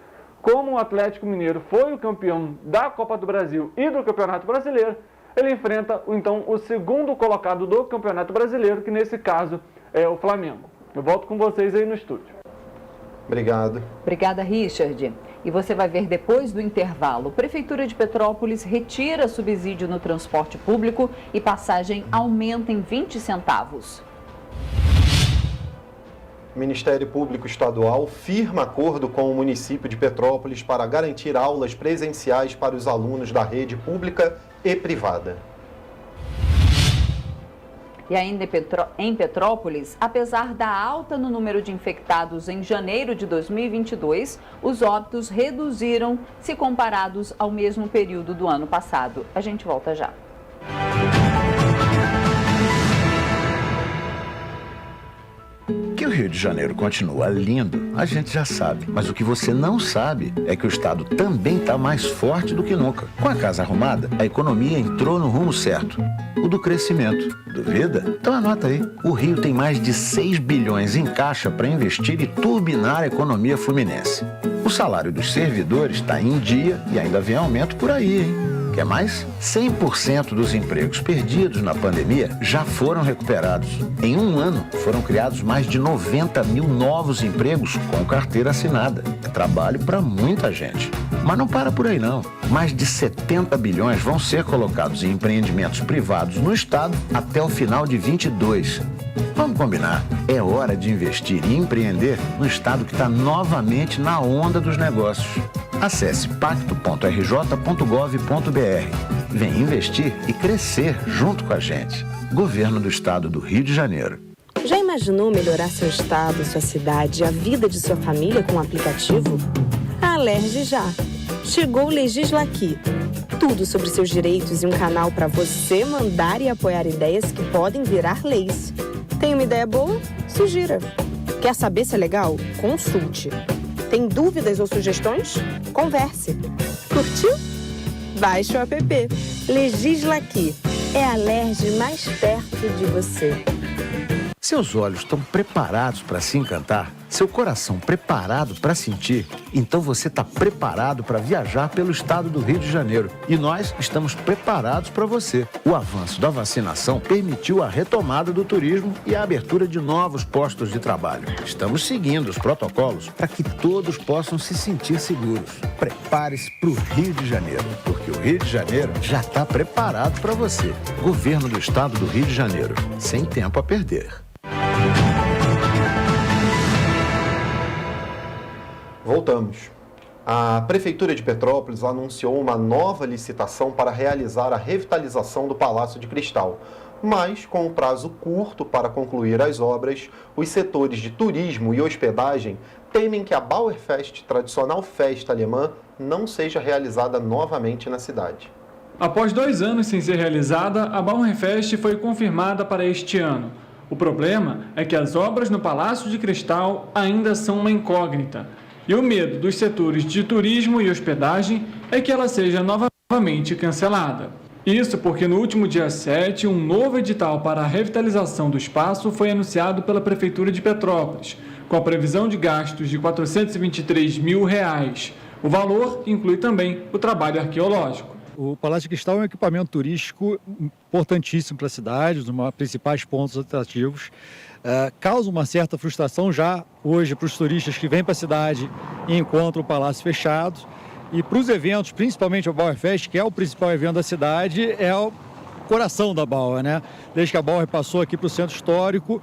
Como o Atlético Mineiro foi o campeão da Copa do Brasil e do Campeonato Brasileiro, ele enfrenta então o segundo colocado do Campeonato Brasileiro, que nesse caso é o Flamengo. Eu volto com vocês aí no estúdio. Obrigado. Obrigada, Richard. E você vai ver depois do intervalo. Prefeitura de Petrópolis retira subsídio no transporte público e passagem aumenta em 20 centavos. O Ministério Público Estadual firma acordo com o município de Petrópolis para garantir aulas presenciais para os alunos da rede pública e privada. E ainda em Petrópolis, apesar da alta no número de infectados em janeiro de 2022, os óbitos reduziram se comparados ao mesmo período do ano passado. A gente volta já. Que o Rio de Janeiro continua lindo, a gente já sabe. Mas o que você não sabe é que o estado também está mais forte do que nunca. Com a casa arrumada, a economia entrou no rumo certo. O do crescimento. Duvida? Então anota aí. O Rio tem mais de 6 bilhões em caixa para investir e turbinar a economia fluminense. O salário dos servidores está em dia e ainda vem aumento por aí, hein? Quer mais? 100% dos empregos perdidos na pandemia já foram recuperados. Em um ano, foram criados mais de 90 mil novos empregos com carteira assinada. É trabalho para muita gente. Mas não para por aí, não. Mais de 70 bilhões vão ser colocados em empreendimentos privados no estado até o final de 22. Vamos combinar. É hora de investir e empreender no estado que está novamente na onda dos negócios. Acesse pacto.rj.gov.br. Vem investir e crescer junto com a gente. Governo do Estado do Rio de Janeiro. Já imaginou melhorar seu estado, sua cidade e a vida de sua família com um aplicativo? A Alerj já. Chegou o Legisla Aqui. Tudo sobre seus direitos e um canal para você mandar e apoiar ideias que podem virar leis. Tem uma ideia boa? Sugira. Quer saber se é legal? Consulte. Tem dúvidas ou sugestões? Converse. Curtiu? Baixe o app. Legisla Aqui. É a Alerj mais perto de você. Seus olhos estão preparados para se encantar? Seu coração preparado para sentir? Então você está preparado para viajar pelo estado do Rio de Janeiro. E nós estamos preparados para você. O avanço da vacinação permitiu a retomada do turismo e a abertura de novos postos de trabalho. Estamos seguindo os protocolos para que todos possam se sentir seguros. Prepare-se para o Rio de Janeiro, porque o Rio de Janeiro já está preparado para você. Governo do Estado do Rio de Janeiro. Sem tempo a perder. Voltamos. A Prefeitura de Petrópolis anunciou uma nova licitação para realizar a revitalização do Palácio de Cristal. Mas, com um prazo curto para concluir as obras, os setores de turismo e hospedagem temem que a Bauerfest, tradicional festa alemã, não seja realizada novamente na cidade. Após 2 anos sem ser realizada, a Bauernfest foi confirmada para este ano. O problema é que as obras no Palácio de Cristal ainda são uma incógnita. E o medo dos setores de turismo e hospedagem é que ela seja novamente cancelada. Isso porque no último dia 7, um novo edital para a revitalização do espaço foi anunciado pela Prefeitura de Petrópolis, com a previsão de gastos de R$ 423 mil. O valor inclui também o trabalho arqueológico. O Palácio de Cristal é um equipamento turístico importantíssimo para a cidade, um dos principais pontos atrativos. Causa uma certa frustração já hoje para os turistas que vêm para a cidade e encontram o palácio fechado. E para os eventos, principalmente o Bauernfest, que é o principal evento da cidade, é o coração da Bauer, né? Desde que a Bauer passou aqui para o centro histórico,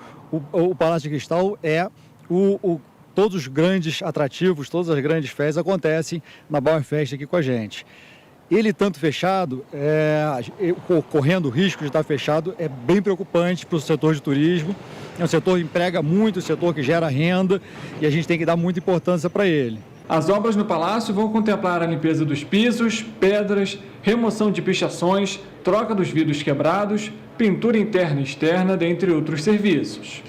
o Palácio de Cristal é todos os grandes atrativos, todas as grandes festas acontecem na Bauernfest aqui com a gente. Ele tanto fechado, correndo o risco de estar fechado, é bem preocupante para o setor de turismo. É um setor que emprega muito, um setor que gera renda e a gente tem que dar muita importância para ele. As obras no palácio vão contemplar a limpeza dos pisos, pedras, remoção de pichações, troca dos vidros quebrados, pintura interna e externa, dentre outros serviços.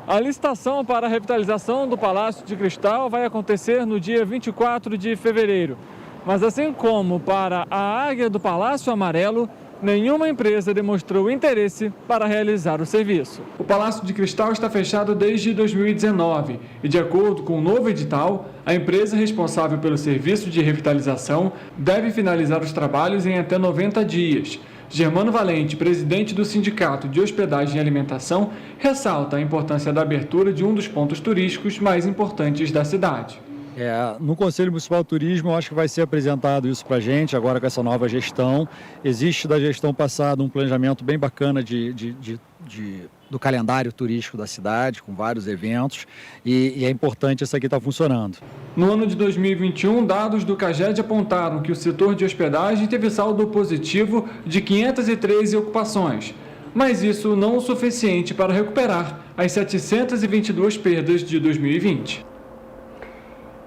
A licitação para a revitalização do Palácio de Cristal vai acontecer no dia 24 de fevereiro. Mas assim como para a Águia do Palácio Amarelo, nenhuma empresa demonstrou interesse para realizar o serviço. O Palácio de Cristal está fechado desde 2019 e, de acordo com o novo edital, a empresa responsável pelo serviço de revitalização deve finalizar os trabalhos em até 90 dias. Germano Valente, presidente do Sindicato de Hospedagem e Alimentação, ressalta a importância da abertura de um dos pontos turísticos mais importantes da cidade. No Conselho Municipal de Turismo, eu acho que vai ser apresentado isso para a gente, agora com essa nova gestão. Existe da gestão passada um planejamento bem bacana do calendário turístico da cidade, com vários eventos, e é importante isso aqui estar funcionando. No ano de 2021, dados do CAGED apontaram que o setor de hospedagem teve saldo positivo de 513 ocupações, mas isso não o suficiente para recuperar as 722 perdas de 2020.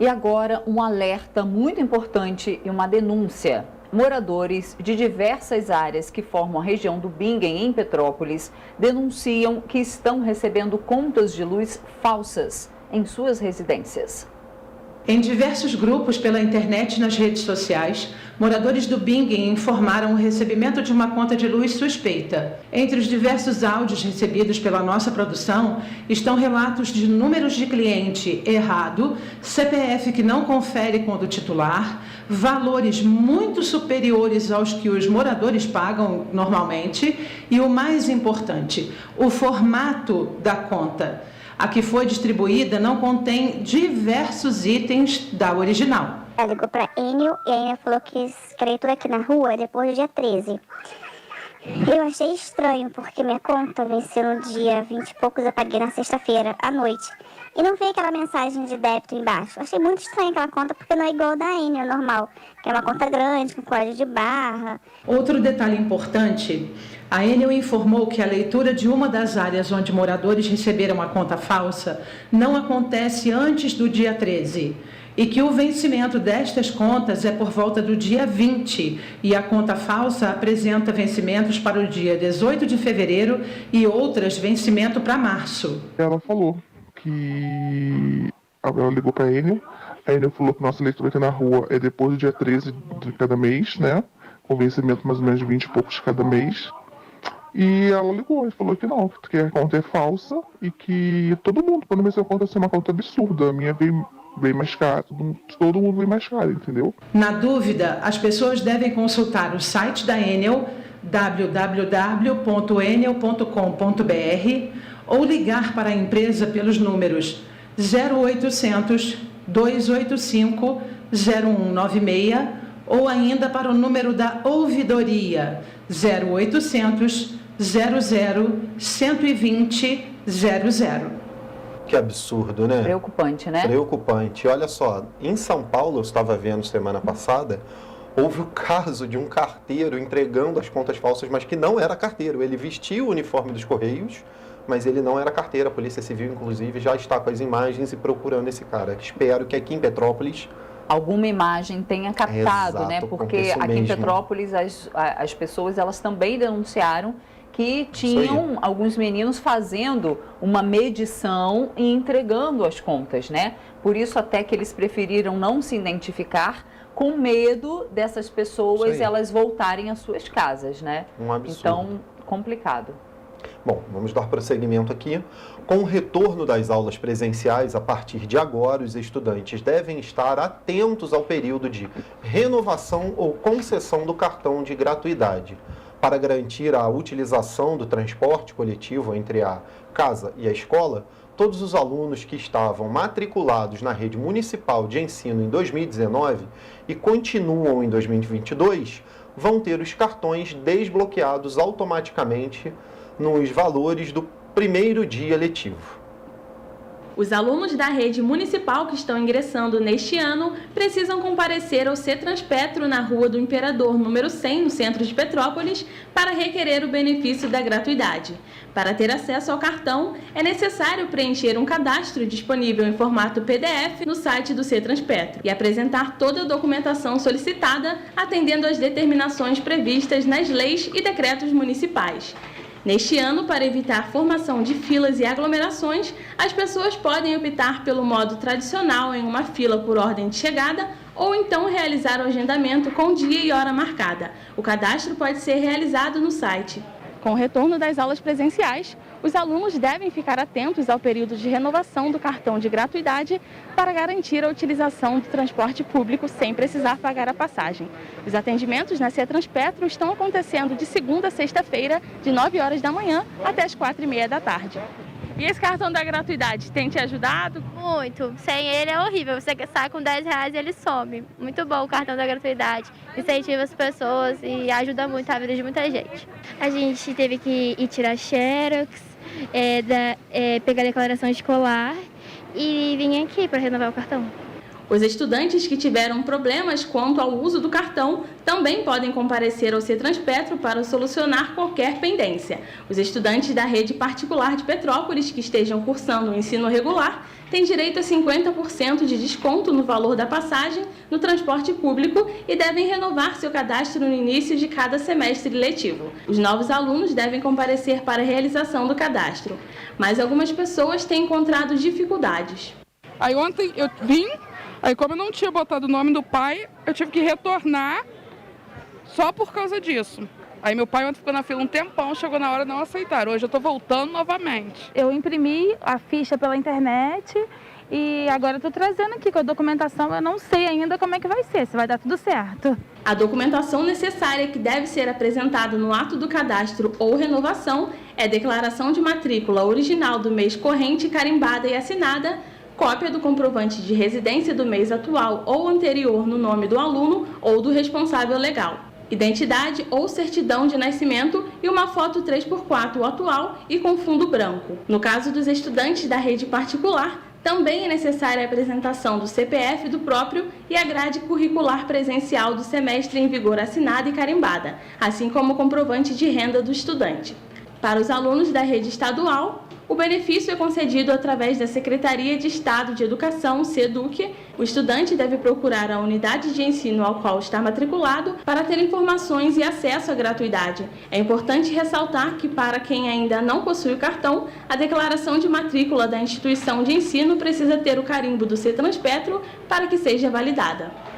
E agora, um alerta muito importante e uma denúncia. Moradores de diversas áreas que formam a região do Bingen, em Petrópolis, denunciam que estão recebendo contas de luz falsas em suas residências. Em diversos grupos pela internet e nas redes sociais, moradores do Bingen informaram o recebimento de uma conta de luz suspeita. Entre os diversos áudios recebidos pela nossa produção, estão relatos de números de cliente errado, CPF que não confere com o do titular, valores muito superiores aos que os moradores pagam normalmente e, o mais importante, o formato da conta. A que foi distribuída não contém diversos itens da original. Ela ligou para a Enel e a Enel falou que a leitura aqui na rua é depois do dia 13. Eu achei estranho, porque minha conta venceu no dia 20 e poucos, eu paguei na sexta-feira, à noite. E não veio aquela mensagem de débito embaixo. Achei muito estranho aquela conta, porque não é igual da Enel, normal. Que é uma conta grande, com código de barra. Outro detalhe importante, a Enel informou que a leitura de uma das áreas onde moradores receberam a conta falsa não acontece antes do dia 13. E que o vencimento destas contas é por volta do dia 20, e a conta falsa apresenta vencimentos para o dia 18 de fevereiro e outras vencimento para março. Ela falou que ela ligou para a Enel falou que nossa leitura aqui na rua é depois do dia 13 de cada mês, né? Com vencimento mais ou menos de 20 e poucos cada mês. E ela ligou e falou que não, que a conta é falsa e que todo mundo, quando vê sua conta, é uma conta absurda. A minha veio mais caro, todo mundo veio mais caro, entendeu? Na dúvida, as pessoas devem consultar o site da Enel, www.enel.com.br, ou ligar para a empresa pelos números 0800 285 0196 ou ainda para o número da ouvidoria 0800 00 120 00. Que absurdo, né? Preocupante, né? Preocupante. Olha só, em São Paulo, eu estava vendo semana passada, houve o caso de um carteiro entregando as contas falsas, mas que não era carteiro. Ele vestia o uniforme dos Correios, mas ele não era carteiro. A Polícia Civil, inclusive, já está com as imagens e procurando esse cara. Espero que aqui em Petrópolis alguma imagem tenha captado, Exato, né? Porque aqui em Petrópolis as pessoas elas também denunciaram que tinham alguns meninos fazendo uma medição e entregando as contas, né? Por isso até que eles preferiram não se identificar, com medo dessas pessoas elas voltarem às suas casas, né? Um absurdo. Então, complicado. Bom, vamos dar prosseguimento aqui. Com o retorno das aulas presenciais, a partir de agora, os estudantes devem estar atentos ao período de renovação ou concessão do cartão de gratuidade. Para garantir a utilização do transporte coletivo entre a casa e a escola, todos os alunos que estavam matriculados na rede municipal de ensino em 2019 e continuam em 2022 vão ter os cartões desbloqueados automaticamente nos valores do primeiro dia letivo. Os alunos da rede municipal que estão ingressando neste ano precisam comparecer ao CETRANSPETRO na Rua do Imperador, número 100, no centro de Petrópolis, para requerer o benefício da gratuidade. Para ter acesso ao cartão, é necessário preencher um cadastro disponível em formato PDF no site do CETRANSPETRO e apresentar toda a documentação solicitada, atendendo às determinações previstas nas leis e decretos municipais. Neste ano, para evitar a formação de filas e aglomerações, as pessoas podem optar pelo modo tradicional em uma fila por ordem de chegada ou então realizar o agendamento com dia e hora marcada. O cadastro pode ser realizado no site. Com o retorno das aulas presenciais, os alunos devem ficar atentos ao período de renovação do cartão de gratuidade para garantir a utilização do transporte público sem precisar pagar a passagem. Os atendimentos na CETRANSPETRO estão acontecendo de segunda a sexta-feira, de 9 horas da manhã até as 4h30 da tarde. E esse cartão da gratuidade tem te ajudado? Muito. Sem ele é horrível. Você sai com R$10 e ele some. Muito bom o cartão da gratuidade. Incentiva as pessoas e ajuda muito a vida de muita gente. A gente teve que ir tirar xerox, pegar a declaração escolar e vim aqui para renovar o cartão. Os estudantes que tiveram problemas quanto ao uso do cartão também podem comparecer ao CETRANSPETRO para solucionar qualquer pendência. Os estudantes da rede particular de Petrópolis que estejam cursando o ensino regular têm direito a 50% de desconto no valor da passagem no transporte público e devem renovar seu cadastro no início de cada semestre letivo. Os novos alunos devem comparecer para a realização do cadastro, mas algumas pessoas têm encontrado dificuldades. Aí ontem eu vim. Aí, como eu não tinha botado o nome do pai, eu tive que retornar só por causa disso. Aí meu pai ontem ficou na fila um tempão, chegou na hora de não aceitar. Hoje eu tô voltando novamente. Eu imprimi a ficha pela internet e agora eu tô trazendo aqui com a documentação. Eu não sei ainda como é que vai ser, se vai dar tudo certo. A documentação necessária que deve ser apresentada no ato do cadastro ou renovação é declaração de matrícula original do mês corrente carimbada e assinada, cópia do comprovante de residência do mês atual ou anterior no nome do aluno ou do responsável legal, identidade ou certidão de nascimento e uma foto 3x4 atual e com fundo branco. No caso dos estudantes da rede particular, também é necessária a apresentação do CPF do próprio e a grade curricular presencial do semestre em vigor assinada e carimbada, assim como o comprovante de renda do estudante. Para os alunos da rede estadual, o benefício é concedido através da Secretaria de Estado de Educação, SEDUC. O estudante deve procurar a unidade de ensino ao qual está matriculado para ter informações e acesso à gratuidade. É importante ressaltar que, para quem ainda não possui o cartão, a declaração de matrícula da instituição de ensino precisa ter o carimbo do CETRANSPETRO para que seja validada.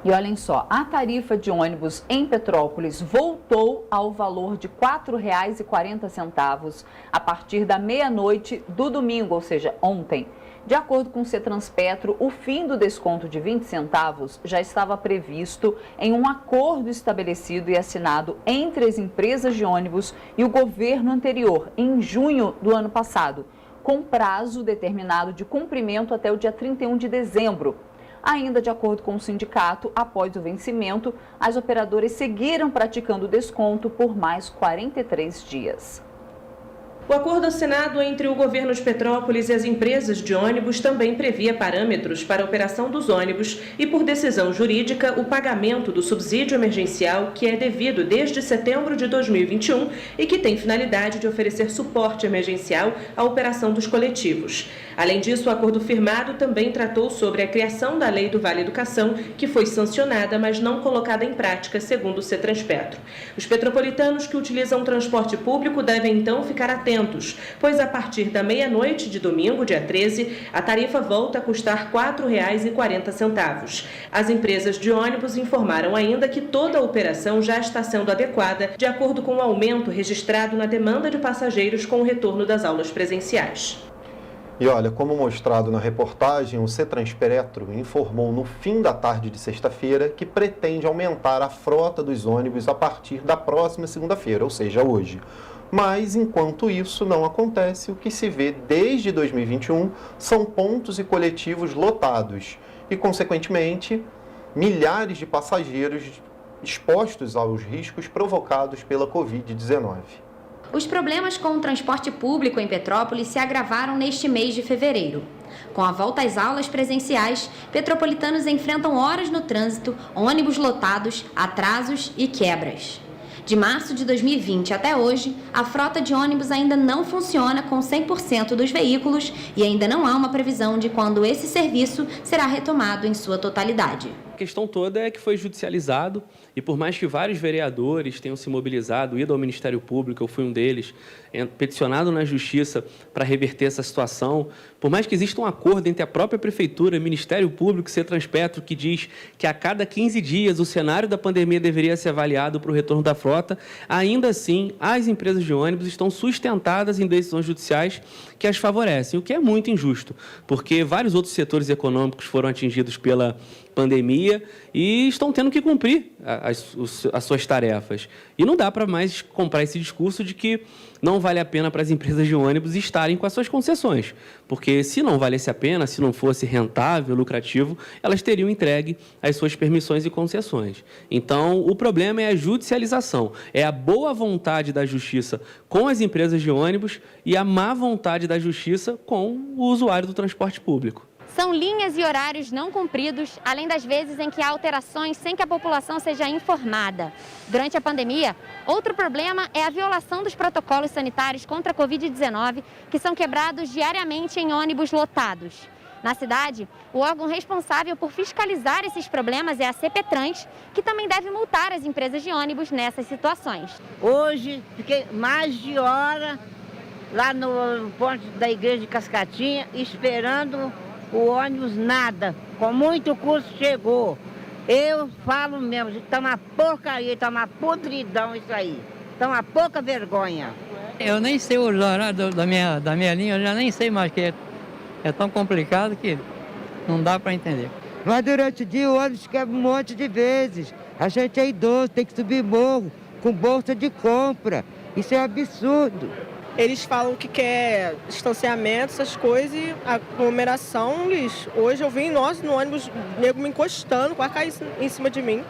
E olhem só, a tarifa de ônibus em Petrópolis voltou ao valor de R$ 4,40 a partir da meia-noite do domingo, ou seja, ontem. De acordo com o CETRANSPETRO, o fim do desconto de 20 centavos já estava previsto em um acordo estabelecido e assinado entre as empresas de ônibus e o governo anterior, em junho do ano passado, com prazo determinado de cumprimento até o dia 31 de dezembro. Ainda de acordo com o sindicato, após o vencimento, as operadoras seguiram praticando desconto por mais 43 dias. O acordo assinado entre o governo de Petrópolis e as empresas de ônibus também previa parâmetros para a operação dos ônibus e, por decisão jurídica, o pagamento do subsídio emergencial que é devido desde setembro de 2021 e que tem finalidade de oferecer suporte emergencial à operação dos coletivos. Além disso, o acordo firmado também tratou sobre a criação da Lei do Vale Educação, que foi sancionada, mas não colocada em prática, segundo o Cetranspetro. Os petropolitanos que utilizam transporte público devem então ficar atentos, pois a partir da meia-noite de domingo, dia 13, a tarifa volta a custar R$ 4,40. As empresas de ônibus informaram ainda que toda a operação já está sendo adequada, de acordo com o aumento registrado na demanda de passageiros com o retorno das aulas presenciais. E olha, como mostrado na reportagem, o Cetranspetro informou no fim da tarde de sexta-feira que pretende aumentar a frota dos ônibus a partir da próxima segunda-feira, ou seja, hoje. Mas, enquanto isso não acontece, o que se vê desde 2021 são pontos e coletivos lotados e, consequentemente, milhares de passageiros expostos aos riscos provocados pela Covid-19. Os problemas com o transporte público em Petrópolis se agravaram neste mês de fevereiro. Com a volta às aulas presenciais, petropolitanos enfrentam horas no trânsito, ônibus lotados, atrasos e quebras. De março de 2020 até hoje, a frota de ônibus ainda não funciona com 100% dos veículos e ainda não há uma previsão de quando esse serviço será retomado em sua totalidade. A questão toda é que foi judicializado e por mais que vários vereadores tenham se mobilizado, ido ao Ministério Público, eu fui um deles, peticionado na Justiça para reverter essa situação, por mais que exista um acordo entre a própria Prefeitura, Ministério Público e Cetranspetro que diz que a cada 15 dias o cenário da pandemia deveria ser avaliado para o retorno da frota, ainda assim as empresas de ônibus estão sustentadas em decisões judiciais que as favorecem, o que é muito injusto, porque vários outros setores econômicos foram atingidos pela pandemia e estão tendo que cumprir as suas tarefas. E não dá para mais comprar esse discurso de que não vale a pena para as empresas de ônibus estarem com as suas concessões, porque se não valesse a pena, se não fosse rentável, lucrativo, elas teriam entregue as suas permissões e concessões. Então, o problema é a judicialização, é a boa vontade da Justiça com as empresas de ônibus e a má vontade da Justiça com o usuário do transporte público. São linhas e horários não cumpridos, além das vezes em que há alterações sem que a população seja informada. Durante a pandemia, outro problema é a violação dos protocolos sanitários contra a Covid-19, que são quebrados diariamente em ônibus lotados. Na cidade, o órgão responsável por fiscalizar esses problemas é a CPTrans, que também deve multar as empresas de ônibus nessas situações. Hoje, fiquei mais de hora lá no ponto da igreja de Cascatinha, esperando o ônibus, nada. Com muito custo chegou. Eu falo mesmo, está uma porcaria, está uma podridão isso aí. Está uma pouca vergonha. Eu nem sei o horário da minha linha, eu já nem sei mais, que é tão complicado que não dá para entender. Mas durante o dia o ônibus quebra um monte de vezes. A gente é idoso, tem que subir morro com bolsa de compra. Isso é absurdo. Eles falam que quer distanciamento, essas coisas, e aglomeração, lixo. Hoje eu vim, no ônibus, nego me encostando, quase cair em cima de mim.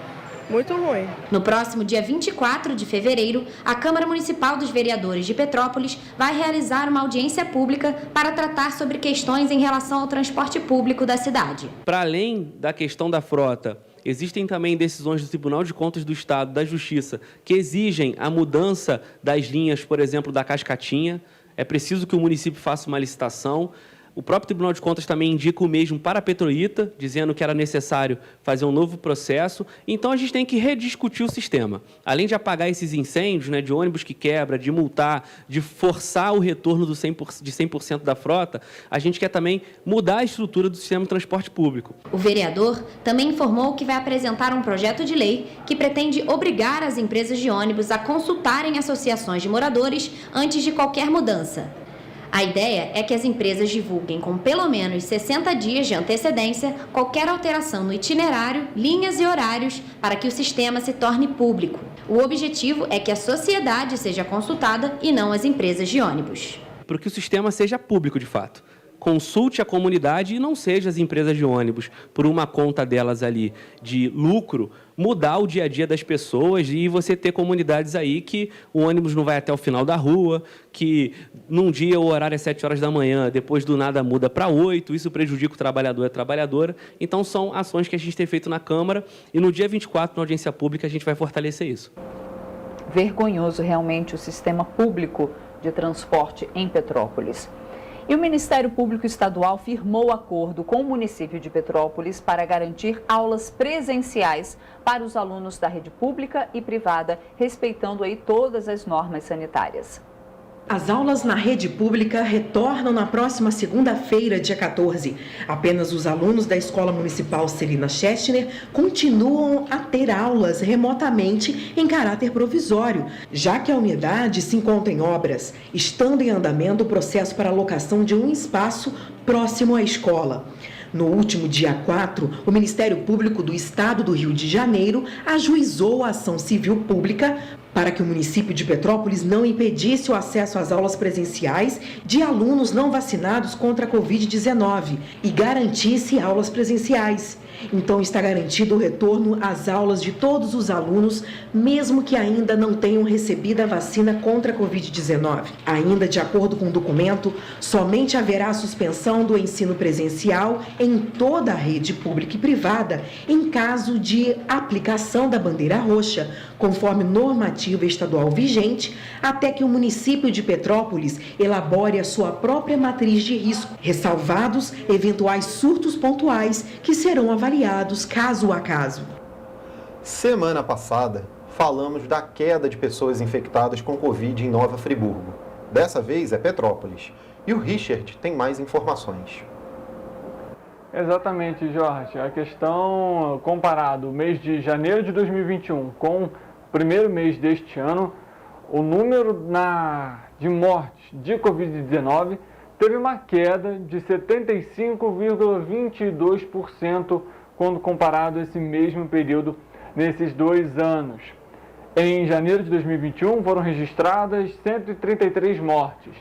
Muito ruim. No próximo dia 24 de fevereiro, a Câmara Municipal dos Vereadores de Petrópolis vai realizar uma audiência pública para tratar sobre questões em relação ao transporte público da cidade. Para além da questão da frota, existem também decisões do Tribunal de Contas do Estado, da Justiça, que exigem a mudança das linhas, por exemplo, da Cascatinha. É preciso que o município faça uma licitação. O próprio Tribunal de Contas também indica o mesmo para a Petroita, dizendo que era necessário fazer um novo processo. Então, a gente tem que rediscutir o sistema. Além de apagar esses incêndios, né, de ônibus que quebra, de multar, de forçar o retorno de 100% da frota, a gente quer também mudar a estrutura do sistema de transporte público. O vereador também informou que vai apresentar um projeto de lei que pretende obrigar as empresas de ônibus a consultarem associações de moradores antes de qualquer mudança. A ideia é que as empresas divulguem com pelo menos 60 dias de antecedência qualquer alteração no itinerário, linhas e horários para que o sistema se torne público. O objetivo é que a sociedade seja consultada e não as empresas de ônibus. Para que o sistema seja público de fato. consulte a comunidade e não seja as empresas de ônibus, por uma conta delas ali de lucro, mudar o dia a dia das pessoas e você ter comunidades aí que o ônibus não vai até o final da rua, que num dia o horário é 7 horas da manhã, depois do nada muda para 8, isso prejudica o trabalhador e a trabalhadora. Então, são ações que a gente tem feito na Câmara e no dia 24, na audiência pública, a gente vai fortalecer isso. Vergonhoso realmente o sistema público de transporte em Petrópolis. E o Ministério Público Estadual firmou acordo com o município de Petrópolis para garantir aulas presenciais para os alunos da rede pública e privada, respeitando aí todas as normas sanitárias. As aulas na rede pública retornam na próxima segunda-feira, dia 14. Apenas os alunos da Escola Municipal Celina Chestner continuam a ter aulas remotamente em caráter provisório, já que a unidade se encontra em obras, estando em andamento o processo para alocação de um espaço próximo à escola. No último dia 4, o Ministério Público do Estado do Rio de Janeiro ajuizou a ação civil pública para que o município de Petrópolis não impedisse o acesso às aulas presenciais de alunos não vacinados contra a Covid-19 e garantisse aulas presenciais. Então está garantido o retorno às aulas de todos os alunos, mesmo que ainda não tenham recebido a vacina contra a Covid-19. Ainda de acordo com o documento, somente haverá a suspensão do ensino presencial em toda a rede pública e privada, em caso de aplicação da bandeira roxa, conforme normativa estadual vigente, até que o município de Petrópolis elabore a sua própria matriz de risco, ressalvados eventuais surtos pontuais que serão avaliados caso a caso. Semana passada, falamos da queda de pessoas infectadas com Covid em Nova Friburgo. Dessa vez é Petrópolis. E o Richard tem mais informações. Exatamente, Jorge. A questão, comparado o mês de janeiro de 2021 com o primeiro mês deste ano, o número de mortes de Covid-19 teve uma queda de 75,22% quando comparado a esse mesmo período nesses 2 anos. Em janeiro de 2021 foram registradas 133 mortes.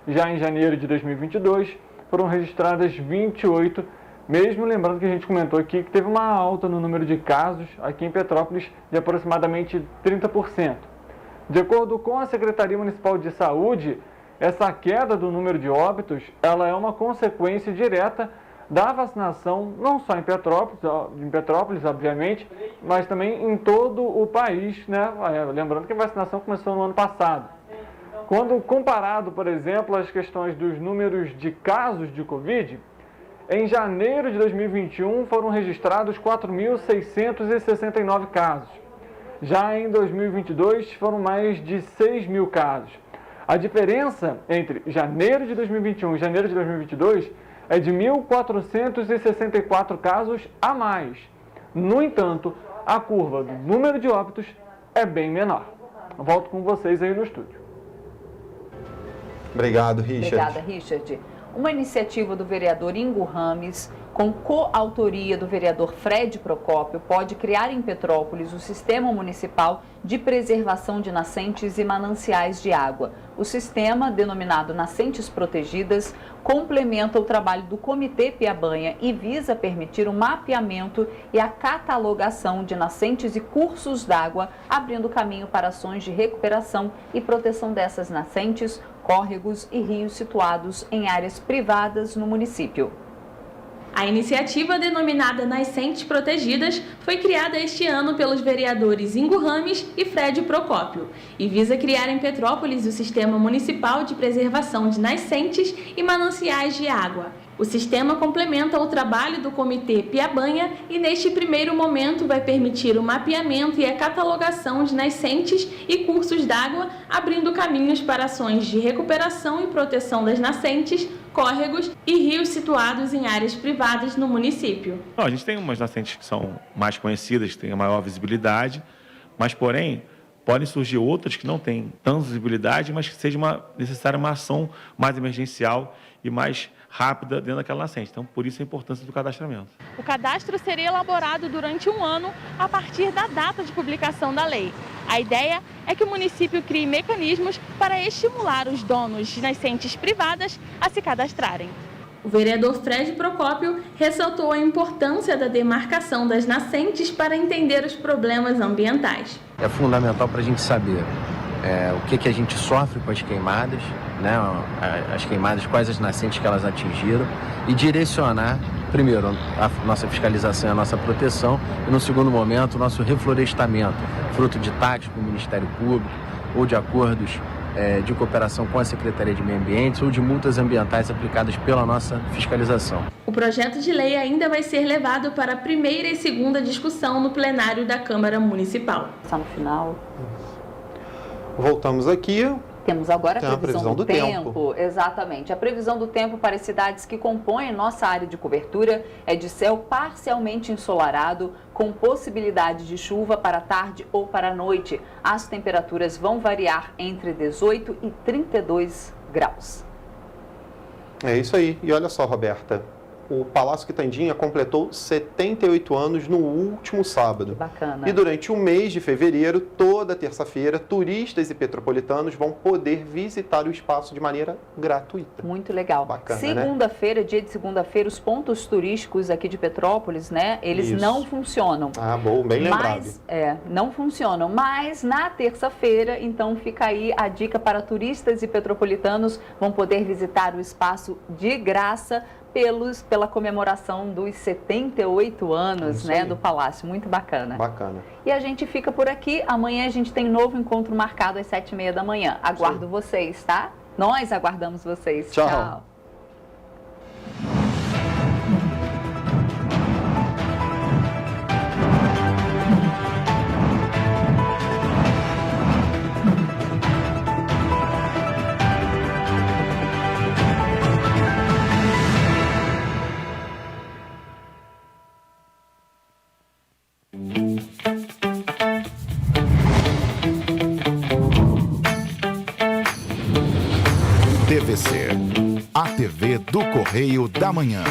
Já em janeiro de 2022 foram registradas 28, mesmo lembrando que a gente comentou aqui que teve uma alta no número de casos aqui em Petrópolis de aproximadamente 30%. De acordo com a Secretaria Municipal de Saúde, essa queda do número de óbitos ela é uma consequência direta da vacinação, não só em Petrópolis, obviamente, mas também em todo o país, né? Lembrando que a vacinação começou no ano passado. Quando comparado, por exemplo, as questões dos números de casos de Covid, em janeiro de 2021 foram registrados 4.669 casos. Já em 2022 foram mais de 6 mil casos. A diferença entre janeiro de 2021 e janeiro de 2022 é de 1.464 casos a mais. No entanto, a curva do número de óbitos é bem menor. Volto com vocês aí no estúdio. Obrigado, Richard. Obrigada, Richard. Uma iniciativa do vereador Ingo Rames, com coautoria do vereador Fred Procópio, pode criar em Petrópolis o Sistema Municipal de Preservação de Nascentes e Mananciais de Água. O sistema, denominado Nascentes Protegidas, complementa o trabalho do Comitê Piabanha e visa permitir o mapeamento e a catalogação de nascentes e cursos d'água, abrindo caminho para ações de recuperação e proteção dessas nascentes, córregos e rios situados em áreas privadas no município. A iniciativa, denominada Nascentes Protegidas, foi criada este ano pelos vereadores Ingo Rames e Fred Procópio e visa criar em Petrópolis o Sistema Municipal de Preservação de Nascentes e Mananciais de Água. O sistema complementa o trabalho do Comitê Piabanha e, neste primeiro momento, vai permitir o mapeamento e a catalogação de nascentes e cursos d'água, abrindo caminhos para ações de recuperação e proteção das nascentes, córregos e rios situados em áreas privadas no município. A gente tem umas nascentes que são mais conhecidas, que têm a maior visibilidade, mas, porém, podem surgir outras que não têm tanta visibilidade, mas que seja necessária uma ação mais emergencial e mais rápida dentro daquela nascente. Então, por isso a importância do cadastramento. O cadastro seria elaborado durante 1 ano a partir da data de publicação da lei. A ideia é que o município crie mecanismos para estimular os donos de nascentes privadas a se cadastrarem. O vereador Fred Procópio ressaltou a importância da demarcação das nascentes para entender os problemas ambientais. É fundamental para a gente saber o que a gente sofre com as queimadas, né? As queimadas, quais as nascentes que elas atingiram, e direcionar, primeiro, a nossa fiscalização e a nossa proteção, e no segundo momento, o nosso reflorestamento, fruto de táticos com o Ministério Público ou de acordos de cooperação com a Secretaria de Meio Ambiente ou de multas ambientais aplicadas pela nossa fiscalização. O projeto de lei ainda vai ser levado para a primeira e segunda discussão no plenário da Câmara Municipal. Está no final. Voltamos aqui. Temos agora Tem a previsão do tempo. Exatamente. A previsão do tempo para as cidades que compõem nossa área de cobertura é de céu parcialmente ensolarado, com possibilidade de chuva para a tarde ou para a noite. As temperaturas vão variar entre 18 e 32 graus. É isso aí. E olha só, Roberta, o Palácio Quitandinha completou 78 anos no último sábado. Que bacana. E durante o mês de fevereiro, toda terça-feira, turistas e petropolitanos vão poder visitar o espaço de maneira gratuita. Muito legal. Bacana, segunda-feira, dia de segunda-feira, os pontos turísticos aqui de Petrópolis, né? Eles Isso. não funcionam. Ah, bom, bem lembrado. Mas, não funcionam. Mas na terça-feira, então fica aí a dica para turistas e petropolitanos vão poder visitar o espaço de graça pela comemoração dos 78 anos, né, do Palácio. Muito bacana. Bacana. E a gente fica por aqui. Amanhã a gente tem novo encontro marcado às 7h30 da manhã. Aguardo vocês, tá? Nós aguardamos vocês. Tchau. Tchau. TVC, a TV do Correio da Manhã.